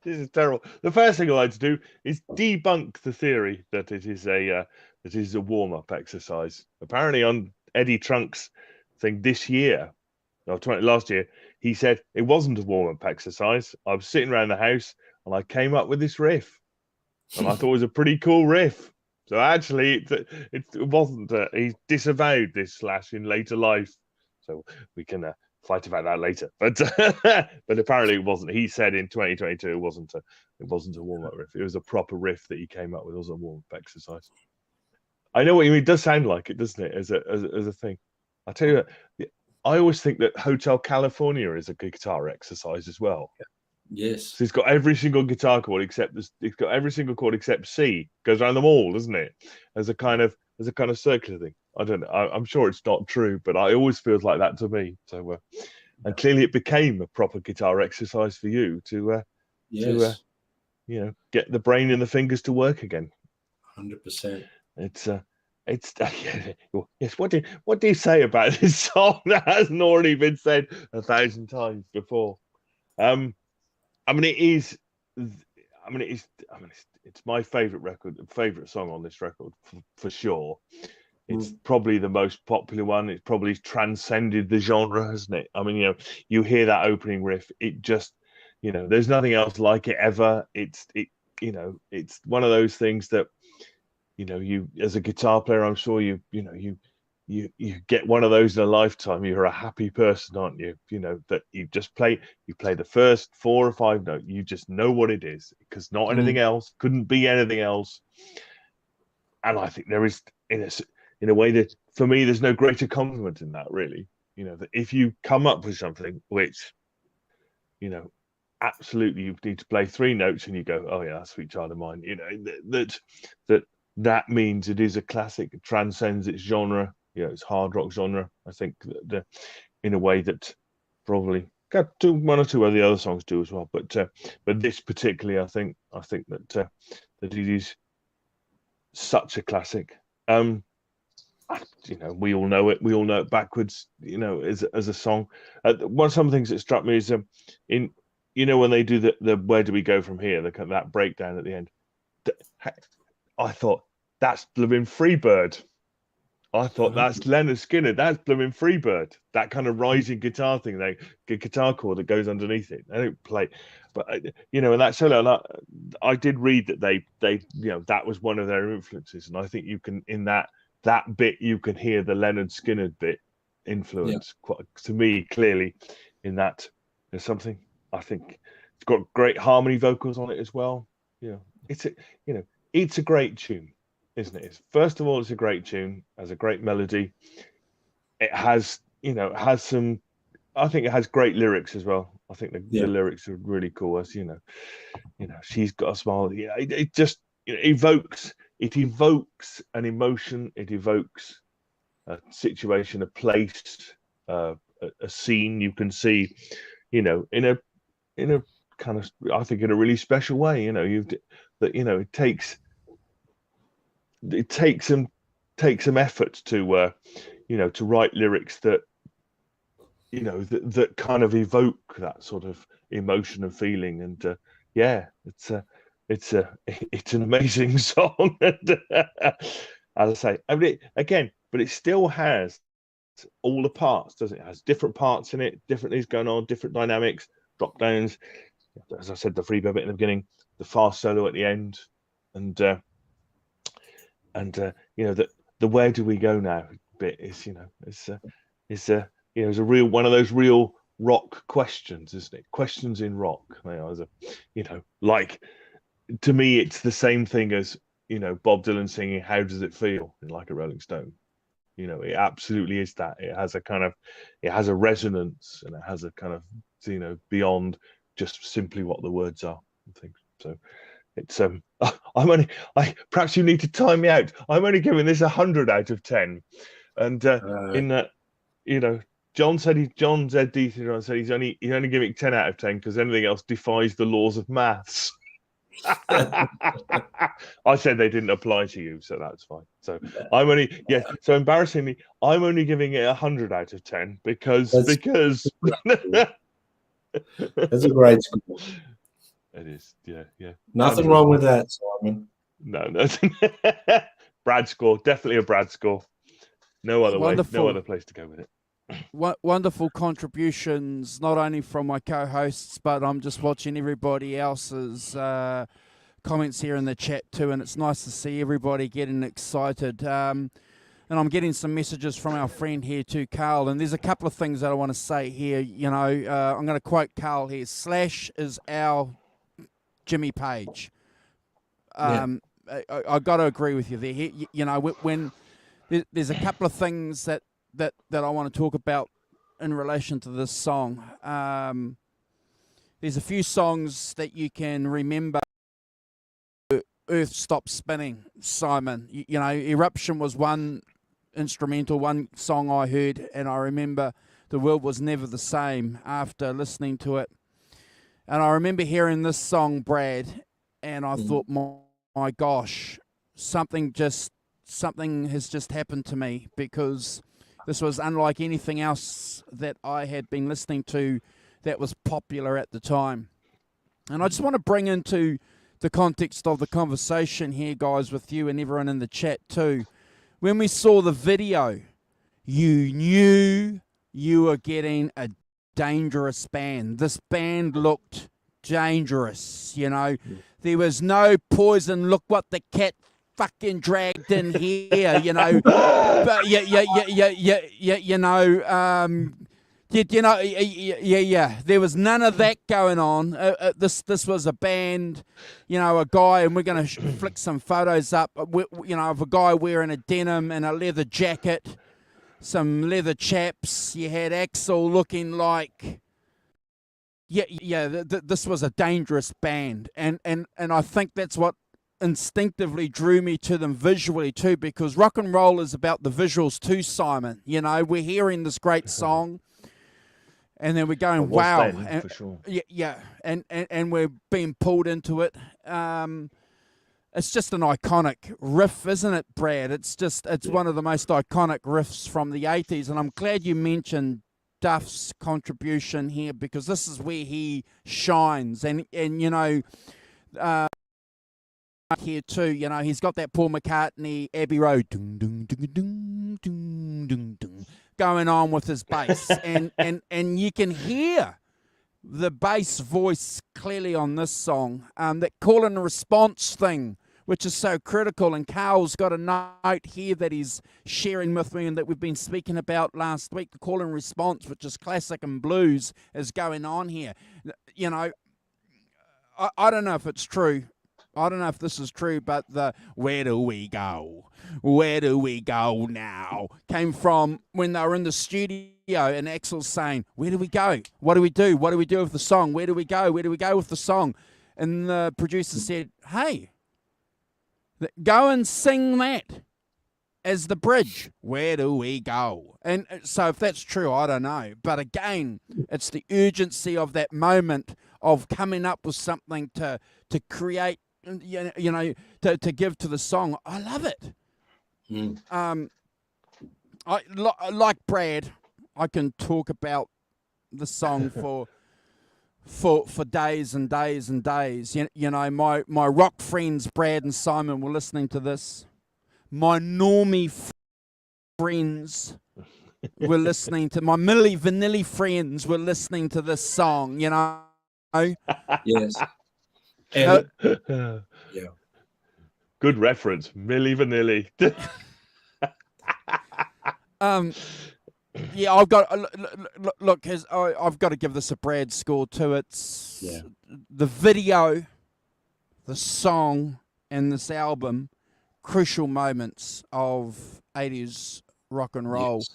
is terrible. The first thing I like to do is debunk the theory that it is a warm-up exercise. Apparently, on Eddie Trunk's thing this year, last year, he said it wasn't a warm-up exercise. I was sitting around the house and I came up with this riff, and I thought it was a pretty cool riff. So actually, it wasn't. He disavowed this Slash in later life. So we can fight about that later. But but apparently it wasn't. He said in 2022 it wasn't a warm-up riff. It was a proper riff that he came up with. It was a warm-up exercise. I know what you mean. It does sound like it, doesn't it? As a thing. I tell you what, I always think that Hotel California is a good guitar exercise as well. Yes. So it's got every single guitar chord except it's got every single chord except C. Goes around them all, doesn't it? As a kind of circular thing. I don't know. I'm sure it's not true, but I always feels like that to me. So, and clearly it became a proper guitar exercise for you to get the brain and the fingers to work again. 100%. It's yes. What do you say about this song that hasn't already been said 1,000 times before? It's my favorite song on this record for sure. It's probably the most popular one. It's probably transcended the genre, hasn't it? I mean, you hear that opening riff. It just, there's nothing else like it ever. It's one of those things that, you as a guitar player, I'm sure you get one of those in a lifetime. You're a happy person, aren't you? That you play the first 4 or 5 notes. You just know what it is, because not anything else, couldn't be anything else. And I think there is, in a way that, for me, there's no greater compliment in that, really. That if you come up with something which, absolutely you need to play 3 notes and you go, oh yeah, Sweet Child of Mine, that means it is a classic. It transcends its genre. It's hard rock genre. I think that in a way that probably got 1 or 2 of the other songs do as well. But this particularly, I think that it is such a classic. I you know, we all know it. We all know it backwards. You know, as a song. Some of the things that struck me is in, you know, when they do the where do we go from here? That breakdown at the end. I thought that's blooming Freebird. I thought that's Leonard Skinner. That's blooming Freebird. That kind of rising guitar thing, like a guitar chord that goes underneath it. They don't play, but you know, and that solo. I did read that they you know, that was one of their influences, and I think you can, in that bit, you can hear the Leonard Skinner bit influence quite, to me, clearly. In that, there's something. I think it's got great harmony vocals on it as well. You know, it's a great tune, isn't it? First of all, it's a great tune, has a great melody. It has, you know, some. I think it has great lyrics as well. I think the lyrics are really cool. As you know, she's got a smile. Yeah, it just, you know, evokes an emotion. It evokes a situation, a place, a scene you can see, you know, in a kind of, I think, in a really special way. You know, it takes some effort to you know, to write lyrics that, you know, that kind of evoke that sort of emotion and feeling. And it's an amazing song. And as I say, I mean, but it still has all the parts, doesn't it? It has different parts in it, different things going on, different dynamics, drop downs. As I said, the Freebird bit in the beginning, the fast solo at the end, and you know, the where do we go now bit is, you know, is you know, is a real one of those real rock questions, isn't it? Questions in rock. You know, like, to me, it's the same thing as, you know, Bob Dylan singing "How Does It Feel" in Like a Rolling Stone. You know, it absolutely is that. It has a resonance, and it has a kind of, you know, beyond just simply what the words are and things. So it's perhaps you need to time me out. I'm only giving this 100 out of 10, and in that, you know, John Z D3 said he's only giving it 10 out of 10 because anything else defies the laws of maths. I said they didn't apply to you, so that's fine. So so embarrassingly, I'm only giving it 100 out of 10 because that's a great score. It is, yeah. Nothing wrong with that, Simon. No. Brad score, definitely a Brad score. No other way, no other place to go with it. Wonderful contributions, not only from my co-hosts, but I'm just watching everybody else's comments here in the chat too, and it's nice to see everybody getting excited. And I'm getting some messages from our friend here too, Carl, and there's a couple of things that I want to say here. You know, I'm going to quote Carl here. Slash is our Jimmy Page. I got to agree with you there. You know, when there's a couple of things that I want to talk about in relation to this song. There's a few songs that you can remember. Earth Stops Spinning, Simon. You know, Eruption was one instrumental, one song I heard, and I remember the world was never the same after listening to it. And I remember hearing this song, Brad, and I thought, my gosh, something has just happened to me, because this was unlike anything else that I had been listening to that was popular at the time. And I just want to bring into the context of the conversation here, guys, with you and everyone in the chat too. When we saw the video, you knew you were getting a dangerous band. This band looked dangerous, you know. There was no poison, look what the cat fucking dragged in here, you know. But there was none of that going on. This was a band, you know, a guy, and we're going to flick some photos up, you know, of a guy wearing a denim and a leather jacket, some leather chaps. You had Axel looking like, this was a dangerous band, and I think that's what instinctively drew me to them visually too, because rock and roll is about the visuals too, Simon. You know, we're hearing this great song, and then we're going, wow, then, for sure. and we're being pulled into it. it's just an iconic riff, isn't it, Brad? It's one of the most iconic riffs from the 80s, and I'm glad you mentioned Duff's contribution here, because this is where he shines. And you know, here too, you know, he's got that Paul McCartney Abbey Road ding, ding, ding, ding, ding, ding, ding, going on with his bass, and you can hear the bass voice clearly on this song. That call and response thing, which is so critical, and Carl's got a note here that he's sharing with me and that we've been speaking about last week. The call and response, which is classic and blues, is going on here. You know, I don't know if it's true. I don't know if this is true, but the "Where do we go? Where do we go now?" came from when they were in the studio and Axel's saying, "Where do we go? What do we do? What do we do with the song? Where do we go? Where do we go with the song?" And the producer said, "Hey, go and sing that as the bridge. Where do we go?" And so if that's true, I don't know. But again, it's the urgency of that moment of coming up with something to create, you know, to give to the song. I love it. Like Brad, I can talk about the song for days and days and days. You know, my rock friends Brad and Simon were listening to this. My normie friends were listening to, my Milli Vanilli friends were listening to this song, you know. Yes. And Yeah. Good reference, Milli Vanilli. Yeah, I've got look. I've got to give this a Brad score too. It's the video, the song, and this album, crucial moments of 80s rock and roll. Yes.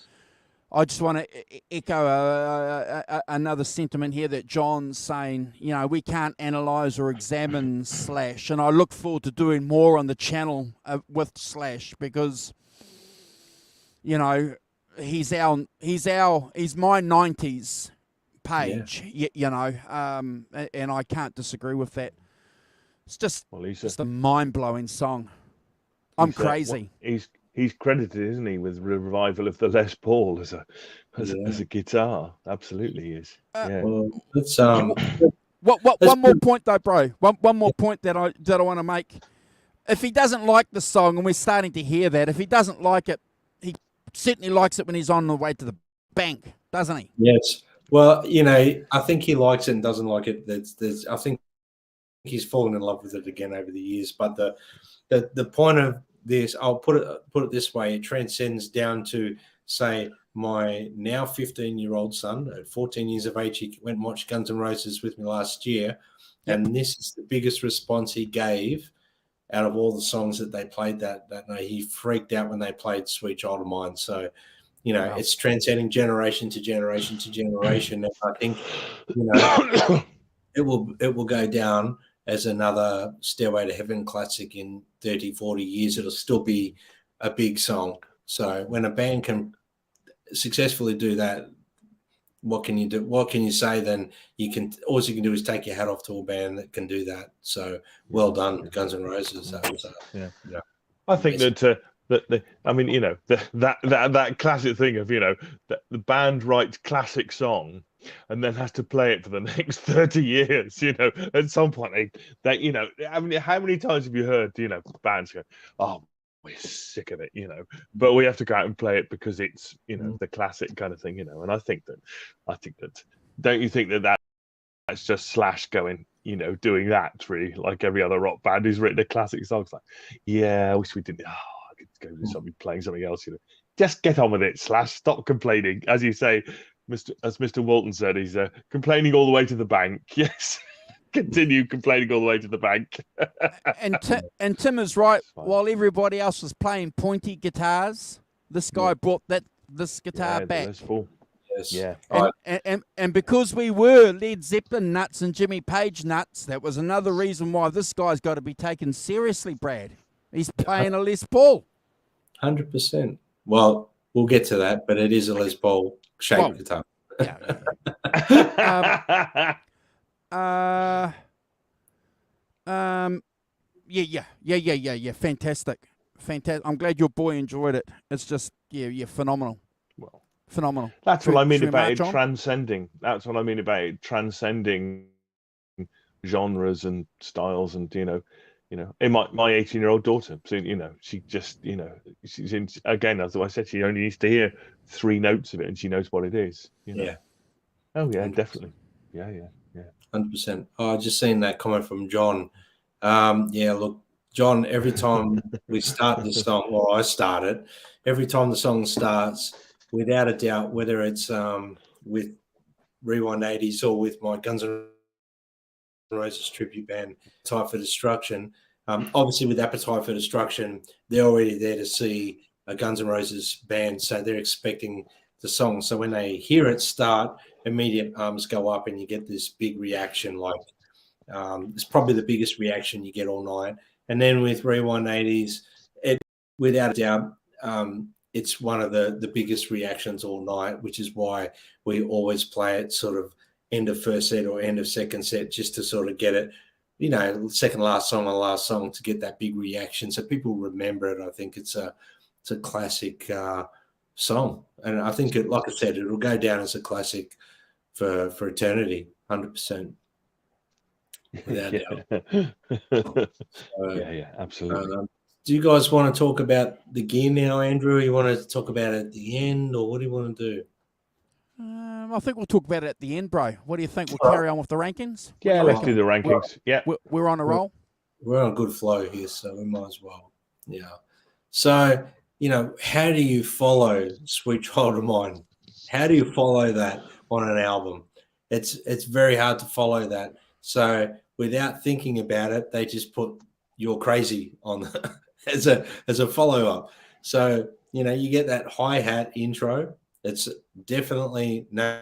I just want to echo another sentiment here that John's saying. You know, we can't analyze or examine Slash, and I look forward to doing more on the channel with Slash, because, you know, he's my 90s page. You know, and I can't disagree with that. It's just a mind blowing song. I'm crazy. He's credited, isn't he, with revival of the Les Paul as a guitar? Absolutely, he is. Well, let's one more point though, bro. One more point that I want to make. If he doesn't like the song, and we're starting to hear that, if he doesn't like it, he certainly likes it when he's on the way to the bank, doesn't he? Yes. Well, you know, I think he likes it and doesn't like it. I think he's fallen in love with it again over the years. But the point of this, I'll put it this way: it transcends down to, say, my now 15-year-old son at 14 years of age. He went and watched Guns N' Roses with me last year, and this is the biggest response he gave out of all the songs that they played that night. He freaked out when they played "Sweet Child of Mine." So, you know, it's transcending generation to generation to generation. And I think, you know, it will go down as another Stairway to Heaven classic in 30, 40 years. It'll still be a big song. So when a band can successfully do that, what can you do? What can you say? Then all you can do is take your hat off to a band that can do that. So well done, Guns N' Roses. That was I think that I mean, you know, that classic thing of, you know, the band writes classic song and then has to play it for the next 30 years. You know, at some point they you know, I mean, how many times have you heard, you know, bands go, "Oh, we're sick of it," you know, but we have to go out and play it because it's, you know, the classic kind of thing, you know. And I think that don't you think that's just Slash going, you know, doing that really, like every other rock band who's written a classic song? It's like, yeah, I wish we didn't. I could go do something, playing something else, you know. Just get on with it, Slash. Stop complaining. As you say, as Mr. Walton said, he's complaining all the way to the bank. Yes. Continue complaining all the way to the bank. and Tim is right. While everybody else was playing pointy guitars, this guy brought this guitar back. Yes. Yeah. And because we were Led Zeppelin nuts and Jimmy Page nuts, that was another reason why this guy's got to be taken seriously, Brad. He's playing a Les Paul. 100%. Well, we'll get to that, but it is a Les Paul shaped guitar. Yeah. Fantastic. I'm glad your boy enjoyed it. It's just phenomenal. Well, Phenomenal. that's Should what I we- mean should we about march it on? transcending. That's what I mean about it transcending genres and styles, and in my 18-year-old daughter, so she just she's in again, as I said, she only needs to hear 3 notes of it and she knows what it is. Yeah. Oh yeah, 100%. definitely. Yeah. 100%. Oh, I just seen that comment from John. Yeah, look, John, every time we start this song, or I start it, every time the song starts, without a doubt, whether it's with Rewind 80s or with my Guns N' Roses tribute band, Appetite for Destruction, obviously with Appetite for Destruction, they're already there to see a Guns N' Roses band, so they're expecting the song. So when they hear it start, immediate arms go up and you get this big reaction. Like it's probably the biggest reaction you get all night. And then with Rewind 80s, it without a doubt, it's one of the biggest reactions all night, which is why we always play it sort of end of first set or end of second set, just to sort of get it, second last song or last song, to get that big reaction so people remember it. I think it's a classic song, and I think like I said, it'll go down as a classic for eternity, 100%, without doubt. Yeah, absolutely. Do you guys want to talk about the gear now, Andrew? Or you want to talk about it at the end, or what do you want to do? I think we'll talk about it at the end, bro. What do you think? We'll carry on with the rankings? What do Yeah, you let's reckon? do the rankings. Yeah. We're on a roll. We're on a good flow here, so we might as well. Yeah. So, how do you follow Sweet Child of Mine? How do you follow that on an album? It's very hard to follow that. So without thinking about it, they just put You're Crazy on as a follow-up. So, you get that hi-hat intro. It's definitely no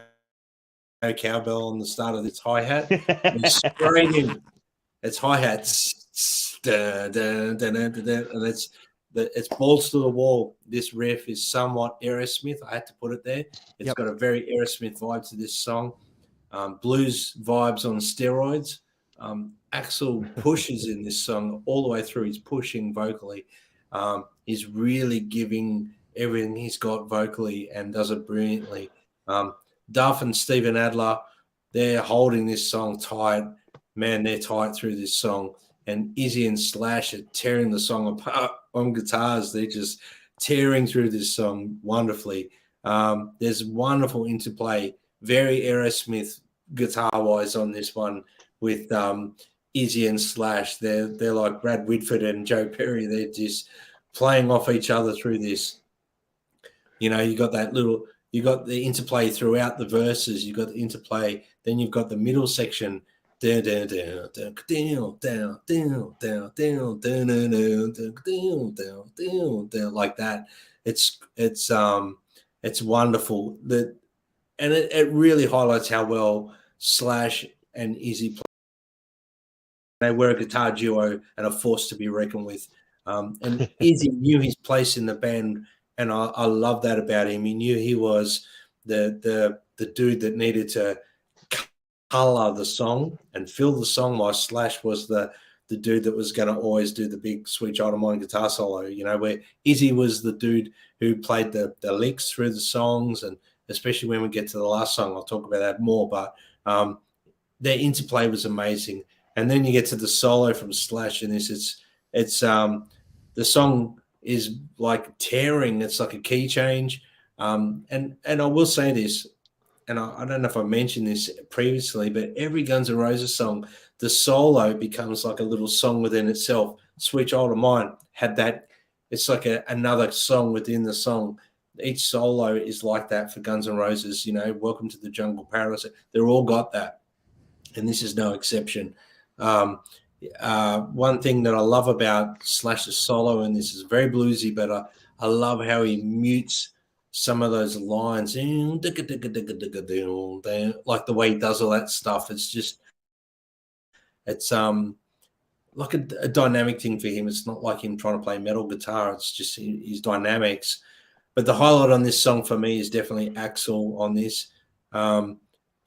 cowbell on the start of this hi-hat. Straight in. It's hi-hats. And it's balls to the wall. This riff is somewhat Aerosmith. I had to put it there. It's got a very Aerosmith vibe to this song. Blues vibes on steroids. Axel pushes in this song all the way through. He's pushing vocally. He's really giving everything he's got vocally and does it brilliantly. Duff and Steven Adler, they're holding this song tight. Man, they're tight through this song. And Izzy and Slash are tearing the song apart on guitars. They're just tearing through this song wonderfully. There's wonderful interplay, very Aerosmith guitar-wise on this one with Izzy and Slash. They're like Brad Whitford and Joe Perry. They're just playing off each other through this. You got you got the interplay throughout the verses. You got the interplay. Then you've got the middle section. Like that. It's wonderful. And it really highlights how well Slash and Izzy play. They were a guitar duo and a force to be reckoned with. And Izzy knew his place in the band, and I love that about him. He knew he was the dude that needed to color the song and fill the song, while Slash was the dude that was going to always do the big Sweet Child of Mine guitar solo, where Izzy was the dude who played the licks through the songs, and especially when we get to the last song, I'll talk about that more, but their interplay was amazing. And then you get to the solo from Slash, and it's the song is like tearing. It's like a key change. And I will say this, and I don't know if I mentioned this previously, but every Guns N' Roses song, the solo becomes like a little song within itself. Sweet Child of Mine had that. It's like another song within the song. Each solo is like that for Guns N' Roses. Welcome to the Jungle Paradise. They're all got that, and this is no exception. One thing that I love about Slash's solo, and this is very bluesy, but I love how he mutes some of those lines, like the way he does all that stuff. It's like a dynamic thing for him. It's not like him trying to play metal guitar. It's just his dynamics. But the highlight on this song for me is definitely Axel on this. I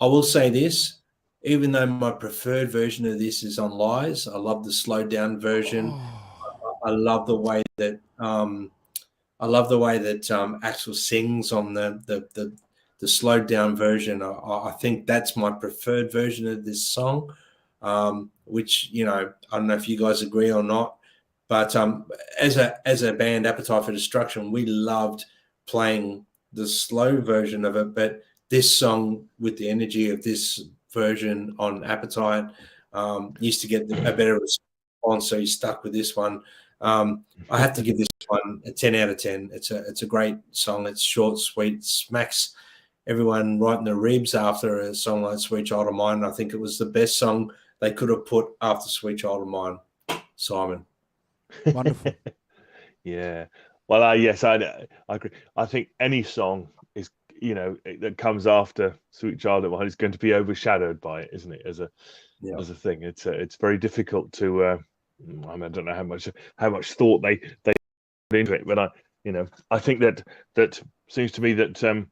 will say this. even though my preferred version of this is on Lies, I love the slowed down version. I love the way that Axel sings on the slowed down version. I think that's my preferred version of this song, which, you know, I don't know if you guys agree or not, but as a band, Appetite for Destruction, we loved playing the slow version of it, but this song with the energy of this version on Appetite used to get a better response, so you stuck with this one. I have to give this one a 10 out of 10. It's a great song. It's short, sweet, smacks everyone right in the ribs after a song like Sweet Child of Mine. I think it was the best song they could have put after Sweet Child of Mine. Simon. Wonderful. Yeah. Well, yes, I agree. I think any song is, you know, that comes after Sweet Child of Mine is going to be overshadowed by it, isn't it? As a thing, it's very difficult to. I mean, I don't know how much thought they put into it, but I think that seems to me that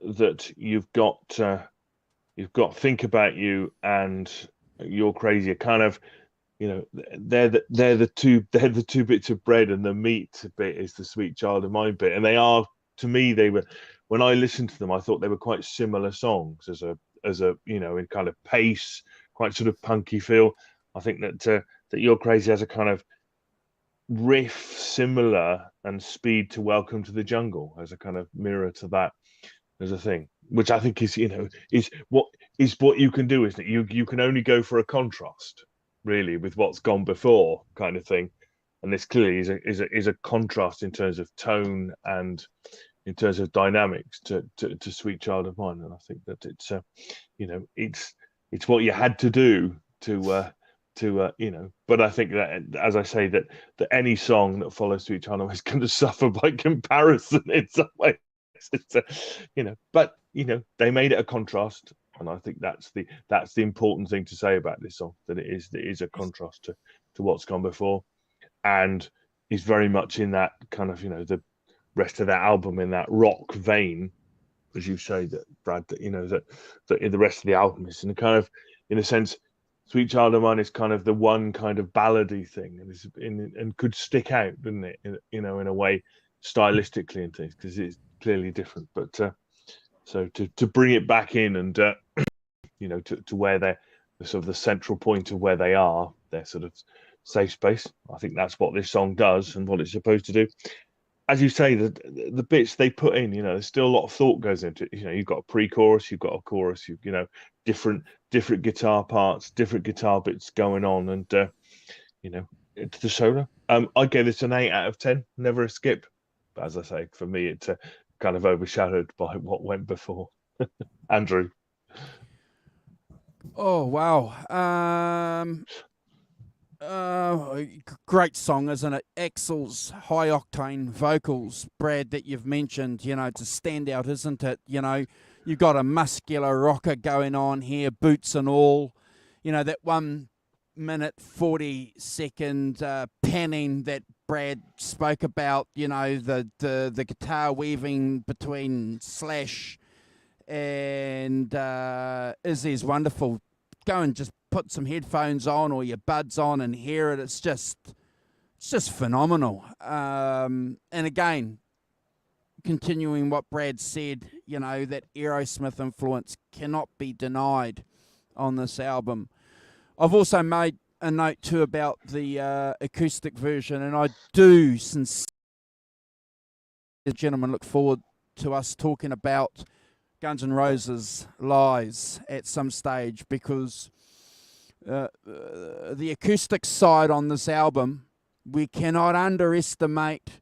that you've got Think About You and You're Crazy, kind of. You know, they're the two bits of bread, and the meat bit is the Sweet Child of Mine bit. And they are, to me, when I listened to them, I thought they were quite similar songs as a you know, in kind of pace, quite sort of punky feel. I think that You're Crazy has a kind of riff similar and speed to Welcome to the Jungle, as a kind of mirror to that as a thing, which I think is, you know, is what you can do, isn't it? You can only go for a contrast, really, with what's gone before, kind of thing. And this clearly is a contrast in terms of tone and in terms of dynamics to Sweet Child of Mine. And I think that it's you know, it's what you had to do to you know. But I think that, as I say, that any song that follows Sweet Child of Mine is going to suffer by comparison in some ways. It's you know, but you know, they made it a contrast. And I think that's the important thing to say about this song, that it is a contrast to what's gone before, and is very much in that kind of, you know, the rest of that album in that rock vein, as you say, that Brad, that, you know, that in the rest of the album is in a kind of, in a sense, Sweet Child of Mine is kind of the one kind of ballady thing, and is and could stick out, didn't it? You know, in a way, stylistically and things, because it's clearly different. But so to bring it back in and you know, to where they're sort of the central point of where they are, their sort of safe space. I think that's what this song does and what it's supposed to do. As you say, the bits they put in, you know, there's still a lot of thought goes into it. You know, you've got a pre-chorus, you've got a chorus, you know, different guitar parts, different guitar bits going on, and you know, it's the solo. I gave this an 8 out of 10. Never a skip. But as I say, for me, it's kind of overshadowed by what went before. Andrew. Oh wow! Great song, isn't it? Axel's high octane vocals, Brad, that you've mentioned. You know, it's a standout, isn't it? You know, you've got a muscular rocker going on here, boots and all. You know, that 1 minute 40-second panning that Brad spoke about. You know, the guitar weaving between Slash and Izzy's wonderful. Go and just put some headphones on or your buds on and hear it. It's just phenomenal. And again, continuing what Brad said, you know, that Aerosmith influence cannot be denied on this album. I've also made a note too about the acoustic version, and I do sincerely, gentlemen, look forward to us talking about Guns N' Roses' Lies at some stage, because the acoustic side on this album, we cannot underestimate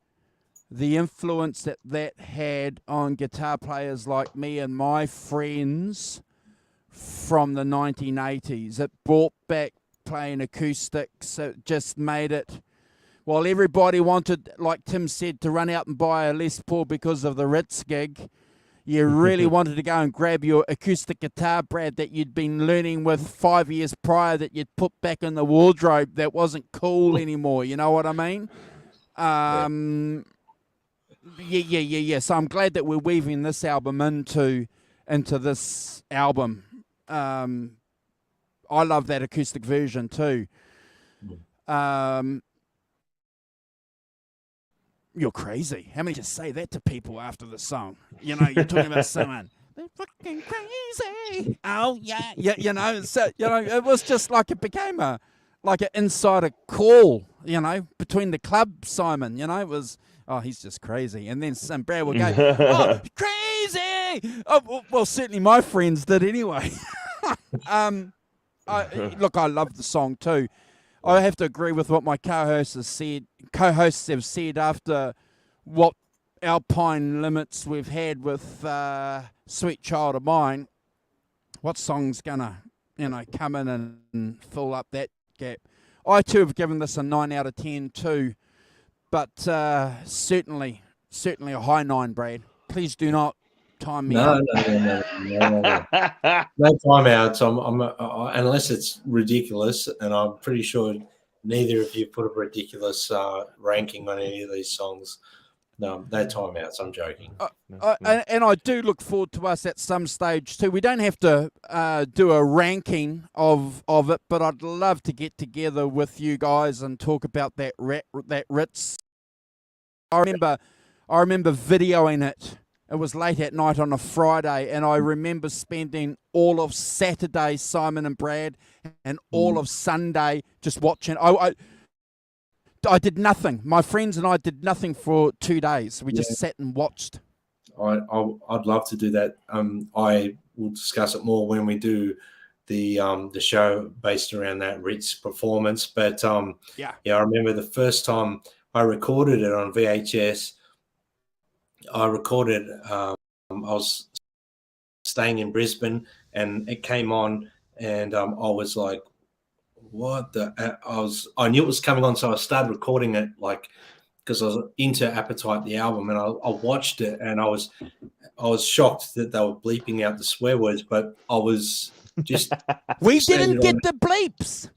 the influence that had on guitar players like me and my friends from the 1980s. It brought back playing acoustics. It just made it, while everybody wanted, like Tim said, to run out and buy a Les Paul because of the Ritz gig, you really wanted to go and grab your acoustic guitar, Brad, that you'd been learning with 5 years prior, that you'd put back in the wardrobe, that wasn't cool anymore. You know what I mean? Yeah. So I'm glad that we're weaving this album into this album, I love that acoustic version too. You're crazy. How many just say that to people after the song? You know, you're talking about someone. They're fucking crazy. Oh yeah, yeah. You know, so it was just like it became an insider call. You know, between the club, Simon. You know, it was. Oh, he's just crazy. And then some Brad would go, oh, crazy. Oh, well, certainly my friends did anyway. Look, I love the song too. I have to agree with what my co-hosts have said after what Alpine limits we've had with Sweet Child of Mine. What song's gonna, come in and fill up that gap? I too have given this a 9 out of 10 too, but certainly a high 9, Brad. Please do not time me out. No. No timeouts. Unless it's ridiculous, and I'm pretty sure neither of you put a ridiculous ranking on any of these songs. No timeouts. I'm joking. And I do look forward to us at some stage too. We don't have to do a ranking of it, but I'd love to get together with you guys and talk about that Ritz. I remember videoing it. It was late at night on a Friday, and I remember spending all of Saturday, Simon and Brad, and all of Sunday just watching. I did nothing. My friends and I did nothing for 2 days. We just sat and watched. I'd love to do that. I will discuss it more when we do the show based around that Ritz performance. But I remember the first time I recorded it on VHS. I was staying in Brisbane, and it came on, and I was like, what the? I knew it was coming on, so I started recording it, like, because I was into Appetite, the album, and I watched it, and I was shocked that they were bleeping out the swear words, but I was just we didn't get the bleeps.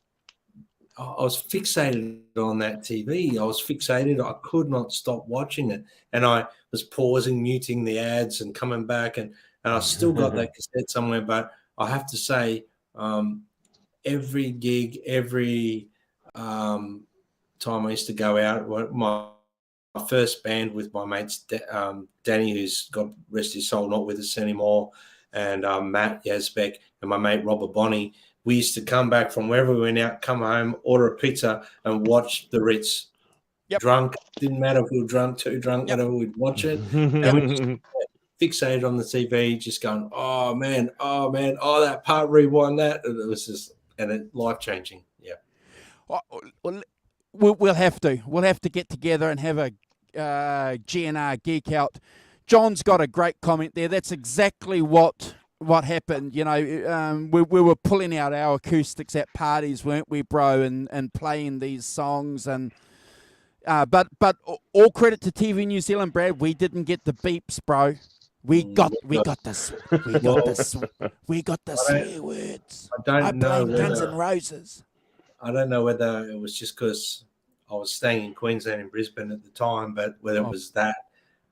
I was fixated on that TV. I was fixated. I could not stop watching it. And I was pausing, muting the ads and coming back. And I still got that cassette somewhere. But I have to say, every gig, every time I used to go out, my first band with my mates, Danny, who's, God rest his soul, not with us anymore, and Matt Yazbek and my mate Robert Bonney, we used to come back from wherever we went out, come home, order a pizza, and watch the Ritz. Yep. Drunk, didn't matter if we were drunk, too drunk, whatever, we'd watch it. And we just fixated on the TV, just going, oh man, oh that part, rewind that. And it was just, and it life-changing. Yeah. We'll have to get together and have a GNR geek out. John's got a great comment there. That's exactly what happened. You know, we were pulling out our acoustics at parties, weren't we, bro, and playing these songs. And but all credit to TV New Zealand, Brad. We didn't get the beeps, bro. We got the swear words. I blame Guns N' Roses. I don't know whether it was just because I was staying in Queensland and Brisbane at the time, but whether it was that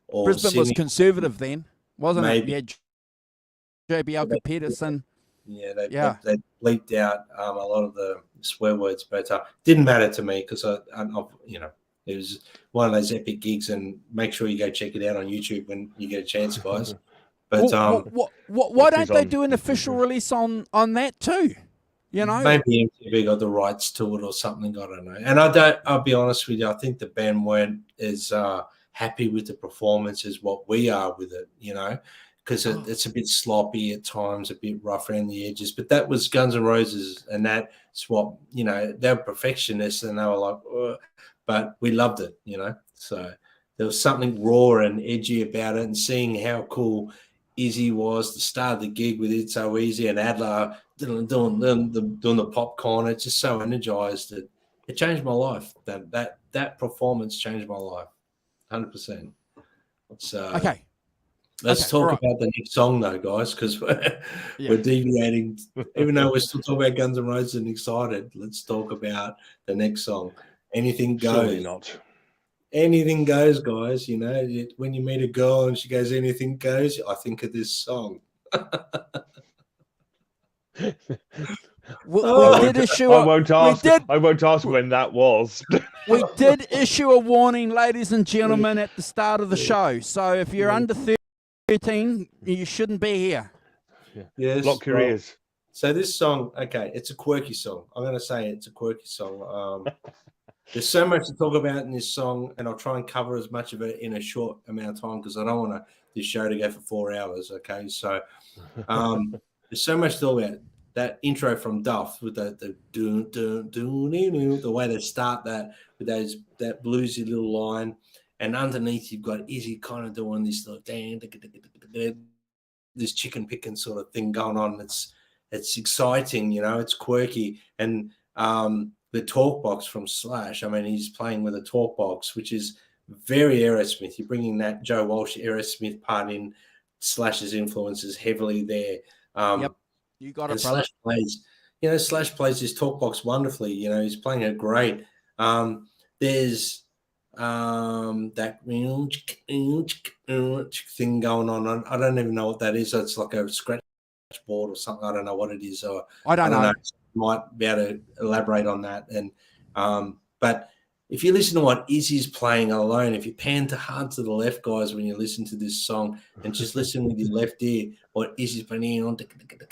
or Brisbane Sydney, was conservative then, wasn't maybe. it? Yeah, JB Alka Peterson. Yeah, they bleeped out a lot of the swear words, but didn't matter to me because I it was one of those epic gigs, and make sure you go check it out on YouTube when you get a chance, guys. But why don't they do an official release on that too? You know, maybe MTV got the rights to it or something. I don't know. And I'll be honest with you, I think the band weren't as happy with the performance as what we are with it, you know, because it's a bit sloppy at times, a bit rough around the edges. But that was Guns N' Roses, and that's what, you know, they were perfectionists, and they were like, ugh. But we loved it, you know. So there was something raw and edgy about it, and seeing how cool Izzy was to start the gig with It's So Easy, and Adler doing the popcorn. It's just so energized. It changed my life. That performance changed my life, 100%. Okay. Let's talk about the next song, though, guys, because we're deviating. Even though we're still talking about Guns N' Roses and excited, let's talk about the next song. Anything goes. Surely not. Anything goes, guys. You know, when you meet a girl and she goes, anything goes, I think of this song. We Oh. did issue. I won't ask. We did. I won't ask when that was. We did issue a warning, ladies and gentlemen, at the start of the show. So if you're under 13, you shouldn't be here. Yes. Block your ears. So this song, okay, it's a quirky song. I'm going to say it's a quirky song. There's so much to talk about in this song, and I'll try and cover as much of it in a short amount of time because I don't want this show to go for 4 hours. Okay, so there's so much to talk about. That intro from Duff with the way they start that with that bluesy little line, and underneath you've got Izzy kind of doing this little this chicken picking sort of thing going on. It's exciting, it's quirky, and the talk box from Slash. I mean, he's playing with a talk box, which is very Aerosmith. You're bringing that Joe Walsh Aerosmith part in. Slash's influences heavily there. Yep. You got it, brother. Slash plays his talk box wonderfully. He's playing it great. There's that thing going on. I don't even know what that is. It's like a scratch board or something. I don't know what it is. I don't know. Might be able to elaborate on that. And but if you listen to what Izzy's playing alone, if you pan hard to the left, guys, when you listen to this song, and just listen with your left ear, what Izzy's playing,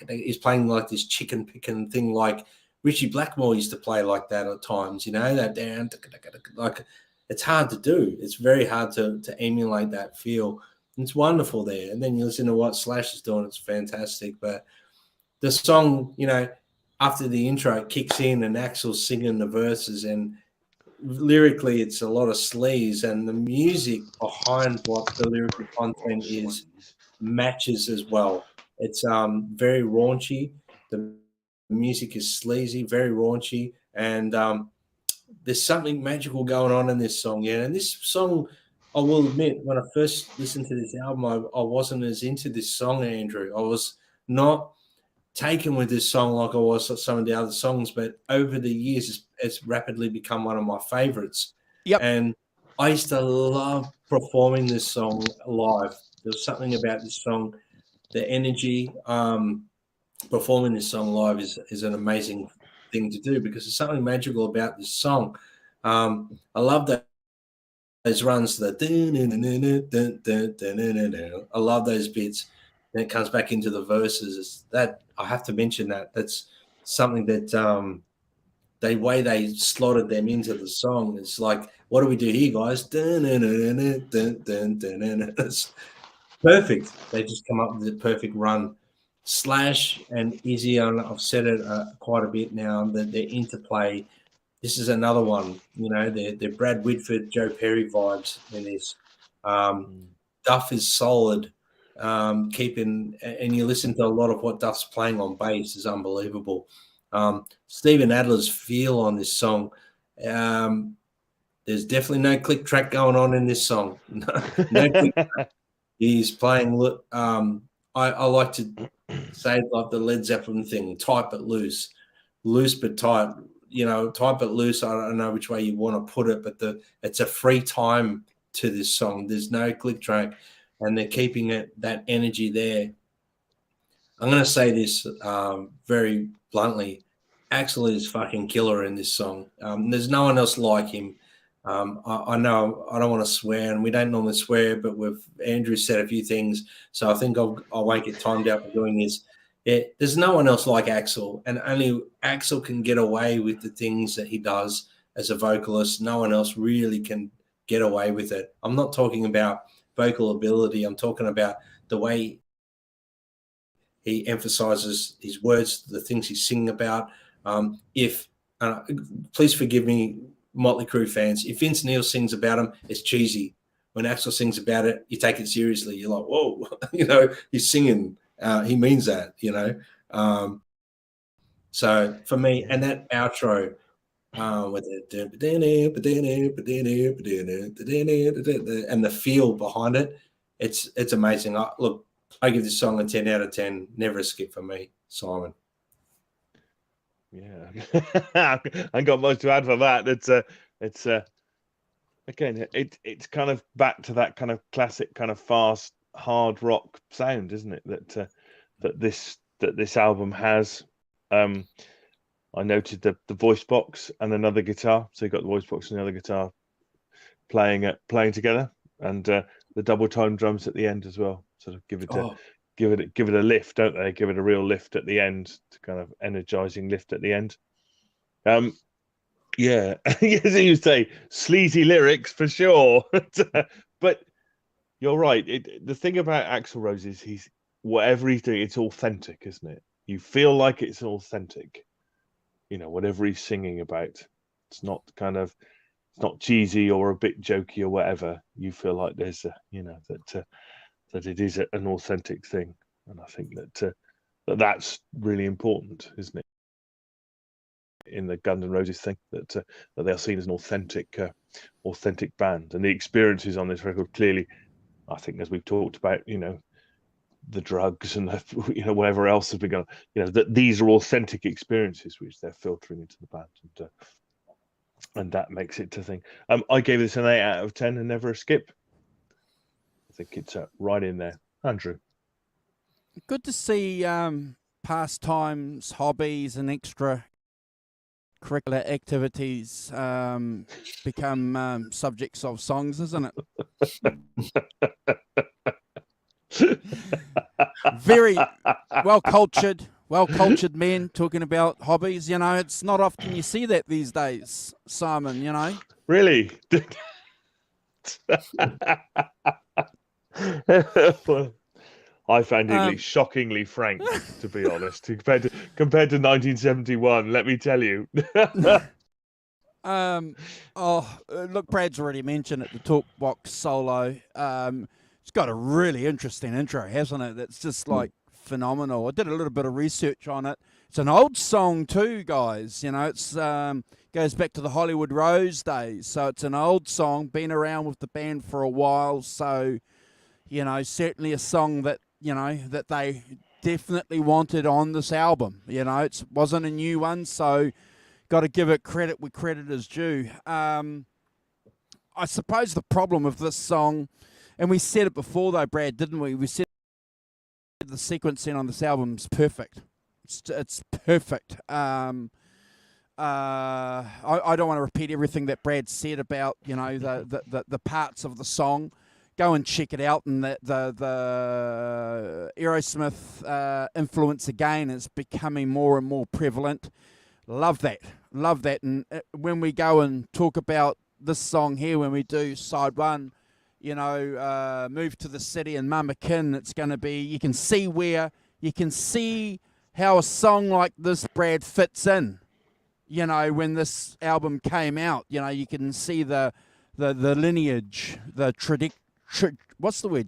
he's playing like this chicken picking thing, like Richie Blackmore used to play like that at times. That down, like it's hard to do. It's very hard to emulate that feel. It's wonderful there. And then you listen to what Slash is doing; it's fantastic. But the song, after the intro, it kicks in and Axel's singing the verses, and lyrically it's a lot of sleaze, and the music behind what the lyrical content is matches as well. It's very raunchy. The music is sleazy, very raunchy, and there's something magical going on in this song. And this song, I will admit, when I first listened to this album, I wasn't as into this song, Andrew. I was not taken with this song like I was some of the other songs, but over the years it's rapidly become one of my favorites. Yep. And I used to love performing this song live. There's something about this song, the energy. Performing this song live is an amazing thing to do because there's something magical about this song. I love that those runs, I love those bits. Then it comes back into the verses. That I have to mention that's something that the way they slotted them into the song. It's like, what do we do here, guys? It's perfect. They just come up with the perfect run. Slash and Izzy, I've said it quite a bit now, that their interplay. This is another one. They're Brad Whitford, Joe Perry vibes in this. Duff is solid. And you listen to a lot of what Duff's playing on bass is unbelievable. Steven Adler's feel on this song. There's definitely no click track going on in this song. No click track. He's playing. I like to say like the Led Zeppelin thing: tight but loose, loose but tight. Tight but loose. I don't know which way you want to put it, but it's a free time to this song. There's no click track. And they're keeping that energy there. I'm going to say this very bluntly. Axel is fucking killer in this song. There's no one else like him. I know I don't want to swear, and we don't normally swear, but Andrew said a few things, so I think I won't get timed out for doing this. Yeah, there's no one else like Axel, and only Axel can get away with the things that he does as a vocalist. No one else really can get away with it. I'm not talking about vocal ability. I'm talking about the way he emphasizes his words, the things he's singing about. Please forgive me, Motley Crue fans, if Vince Neil sings about him, it's cheesy. When Axl sings about it, you take it seriously. You're like, whoa, he's singing. He means that, So for me, and that outro with and the feel behind it, it's amazing. I give this song a 10 out of 10. Never a skip for me, Simon. Yeah, I ain't got much to add for that. It's again, it's kind of back to that kind of classic, kind of fast, hard rock sound, isn't it? That this album has. I noted the voice box and another guitar. So you got the voice box and the other guitar playing together, and the double time drums at the end as well. Sort of give it a lift, don't they? Give it a real lift at the end, to kind of energizing lift at the end. Yeah, as you say, sleazy lyrics for sure. But you're right. The thing about Axl Rose is whatever he's doing, it's authentic, isn't it? You feel like it's authentic. Whatever he's singing about, it's not cheesy or a bit jokey or whatever. You feel like there's that it is an authentic thing, and I think that's really important, isn't it? In the Guns N' Roses thing, that they are seen as an authentic band, and the experiences on this record clearly, I think, as we've talked about, the drugs and whatever else has been going on, that these are authentic experiences which they're filtering into the band, and that makes it to think. I gave this an 8 out of 10 and never a skip. I think it's right in there. Andrew. Good to see pastimes, hobbies, and extra curricular activities become subjects of songs, isn't it? Very well cultured men talking about hobbies. It's not often you see that these days, Simon. Really. I found English shockingly frank, to be honest, compared to 1971. Let me tell you. Look, Brad's already mentioned it. The talk box solo. It's got a really interesting intro, hasn't it? That's just like phenomenal. I did a little bit of research on it. It's an old song too, guys. It's goes back to the Hollywood Rose days. So it's an old song, been around with the band for a while. So, certainly a song that that they definitely wanted on this album. It wasn't a new one, so got to give it credit where credit is due. I suppose the problem with this song, and we said it before though, Brad, didn't we? We said the sequencing on this album's perfect. It's perfect. I don't want to repeat everything that Brad said about the parts of the song. Go and check it out, and the Aerosmith influence again is becoming more and more prevalent. Love that. And when we go and talk about this song here, when we do side one, Move to the City and Mama Kin, it's going to be, you can see how a song like this, Brad, fits in. When this album came out, you can see the lineage, the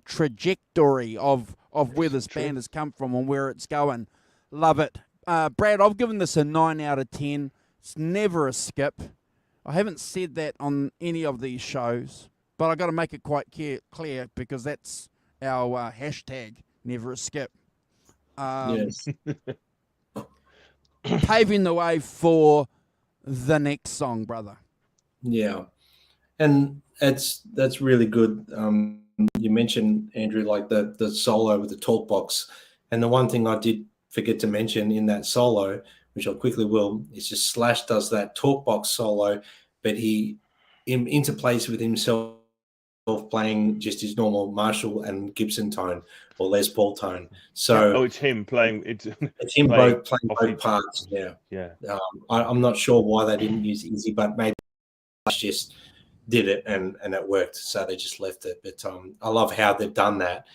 trajectory of where this band has come from and where it's going. Love it. Brad, I've given this a 9 out of 10. It's never a skip. I haven't said that on any of these shows, but I've got to make it quite clear because that's our hashtag, never a skip. Yes. Paving the way for the next song, brother. Yeah. And that's really good. You mentioned, Andrew, like the solo with the talk box, and the one thing I did forget to mention in that solo, which I quickly will, is just Slash does that talk box solo, but he interplays with himself playing just his normal Marshall and Gibson tone or Les Paul tone. So it's him playing. It's him playing both parts. Yeah. I'm not sure why they didn't use Izzy, but maybe Slash just did it and it worked, so they just left it. But I love how they've done that.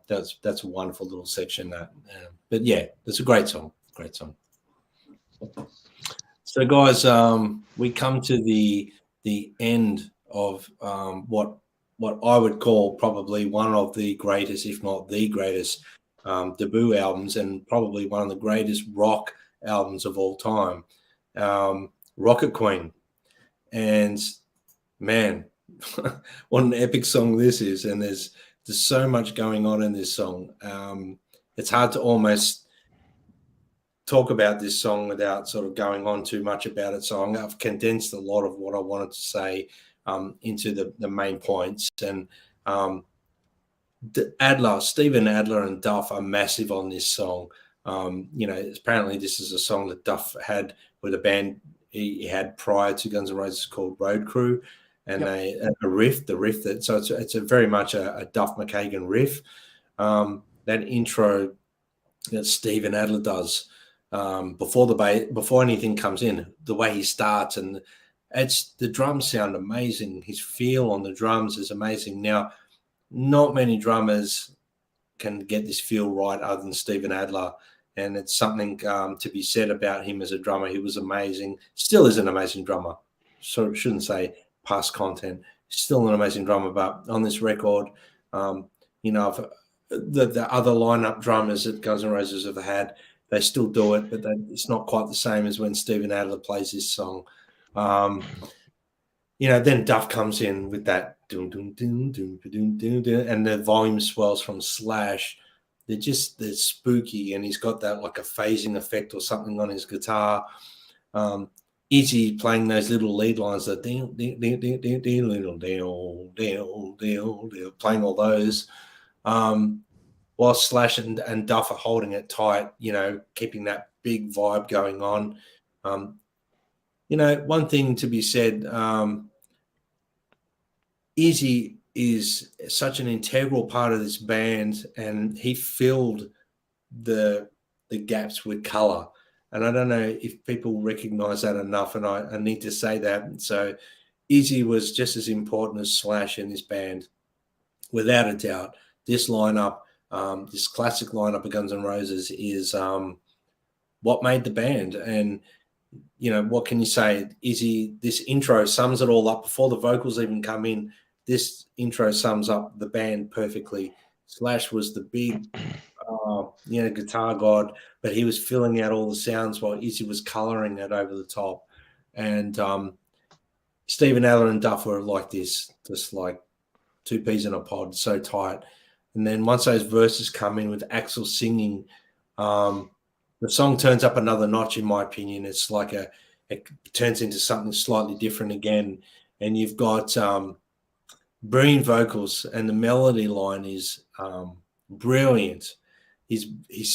That's a wonderful little section. But yeah, it's a great song. So guys, we come to the end of what I would call probably one of the greatest, if not the greatest, debut albums, and probably one of the greatest rock albums of all time, Rocket Queen. And man, what an epic song this is. And there's so much going on in this song. It's hard to almost talk about this song without sort of going on too much about it. So I've condensed a lot of what I wanted to say into the main points. And Stephen Adler and Duff are massive on this song. Apparently this is a song that Duff had with a band he had prior to Guns N' Roses called Road Crew, and a riff, so it's a very much a Duff McKagan riff. That intro that Steven Adler does before anything comes in, the way he starts, and the drums sound amazing. His feel on the drums is amazing. Now, not many drummers can get this feel right other than Steven Adler, and it's something to be said about him as a drummer. He was amazing, still is an amazing drummer. So I shouldn't say past content, still an amazing drummer, but on this record, the other lineup drummers that Guns N' Roses have had, they still do it, but it's not quite the same as when Steven Adler plays this song. Then Duff comes in with that doom, doom, doom, doom, doom, doom, doom, and the volume swells from Slash. They're spooky, and he's got that like a phasing effect or something on his guitar. Izzy playing those little lead lines, that playing all those, while Slash and Duff are holding it tight, keeping that big vibe going on. One thing to be said, Izzy is such an integral part of this band, and he filled the gaps with color. And I don't know if people recognize that enough, and I need to say that. So Izzy was just as important as Slash in this band, without a doubt. This lineup, this classic lineup of Guns N' Roses is what made the band. And what can you say? Izzy, this intro sums it all up before the vocals even come in. This intro sums up the band perfectly. Slash was the big, guitar god, but he was filling out all the sounds while Izzy was coloring it over the top. And Steven Adler and Duff were like this, just like two peas in a pod, so tight. And then once those verses come in with Axl singing, the song turns up another notch, in my opinion. It's like it turns into something slightly different again. And you've got brilliant vocals, and the melody line is brilliant. His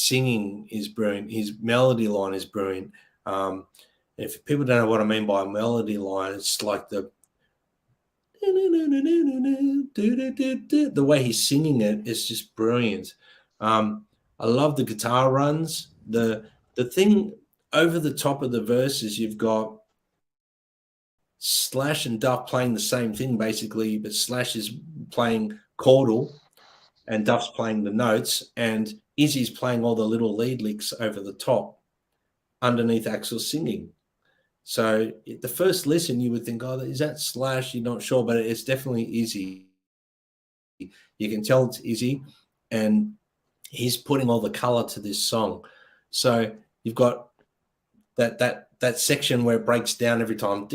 singing is brilliant. His melody line is brilliant. If people don't know what I mean by a melody line, it's like the way he's singing it is just brilliant. I love the guitar runs. The thing over the top of the verses, you've got Slash and Duff playing the same thing basically, but Slash is playing chordal and Duff's playing the notes, and Izzy's playing all the little lead licks over the top underneath Axl singing. So the first listen, you would think, oh, is that Slash? You're not sure, but it's definitely Izzy. You can tell it's Izzy, and he's putting all the color to this song. So you've got that section where it breaks down every time.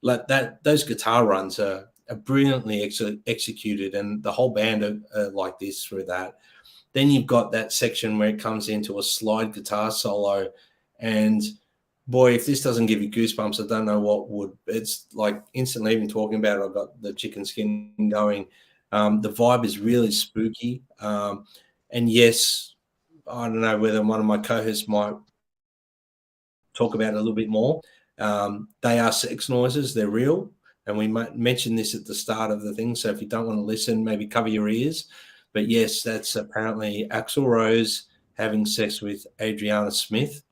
Like that, those guitar runs are brilliantly executed, and the whole band are like this through that. Then you've got that section where it comes into a slide guitar solo, and boy, if this doesn't give you goosebumps, I don't know what would. It's like instantly, even talking about it, I've got the chicken skin going. The vibe is really spooky, and yes, I don't know whether one of my co-hosts might talk about it a little bit more. They are sex noises; they're real, and we might mention this at the start of the thing. So if you don't want to listen, maybe cover your ears. But yes, that's apparently Axl Rose having sex with Adriana Smith,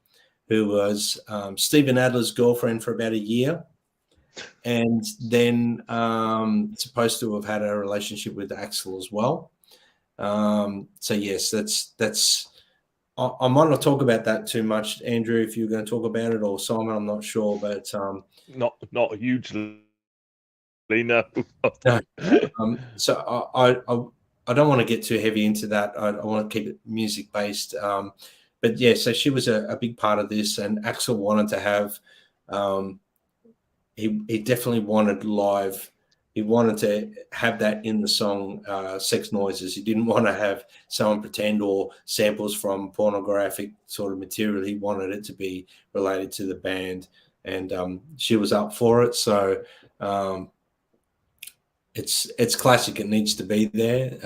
who was Steven Adler's girlfriend for about a year, and then supposed to have had a relationship with Axl as well. So yes, that's. I might not talk about that too much, Andrew. If you're going to talk about it, or Simon, I'm not sure, but not hugely. No. So I don't want to get too heavy into that. I want to keep it music based. But yeah, so she was a big part of this, and Axl wanted to have. He definitely wanted live. He wanted to have that in the song, sex noises. He didn't want to have someone pretend or samples from pornographic sort of material. He wanted it to be related to the band, and she was up for it. So it's classic. It needs to be there.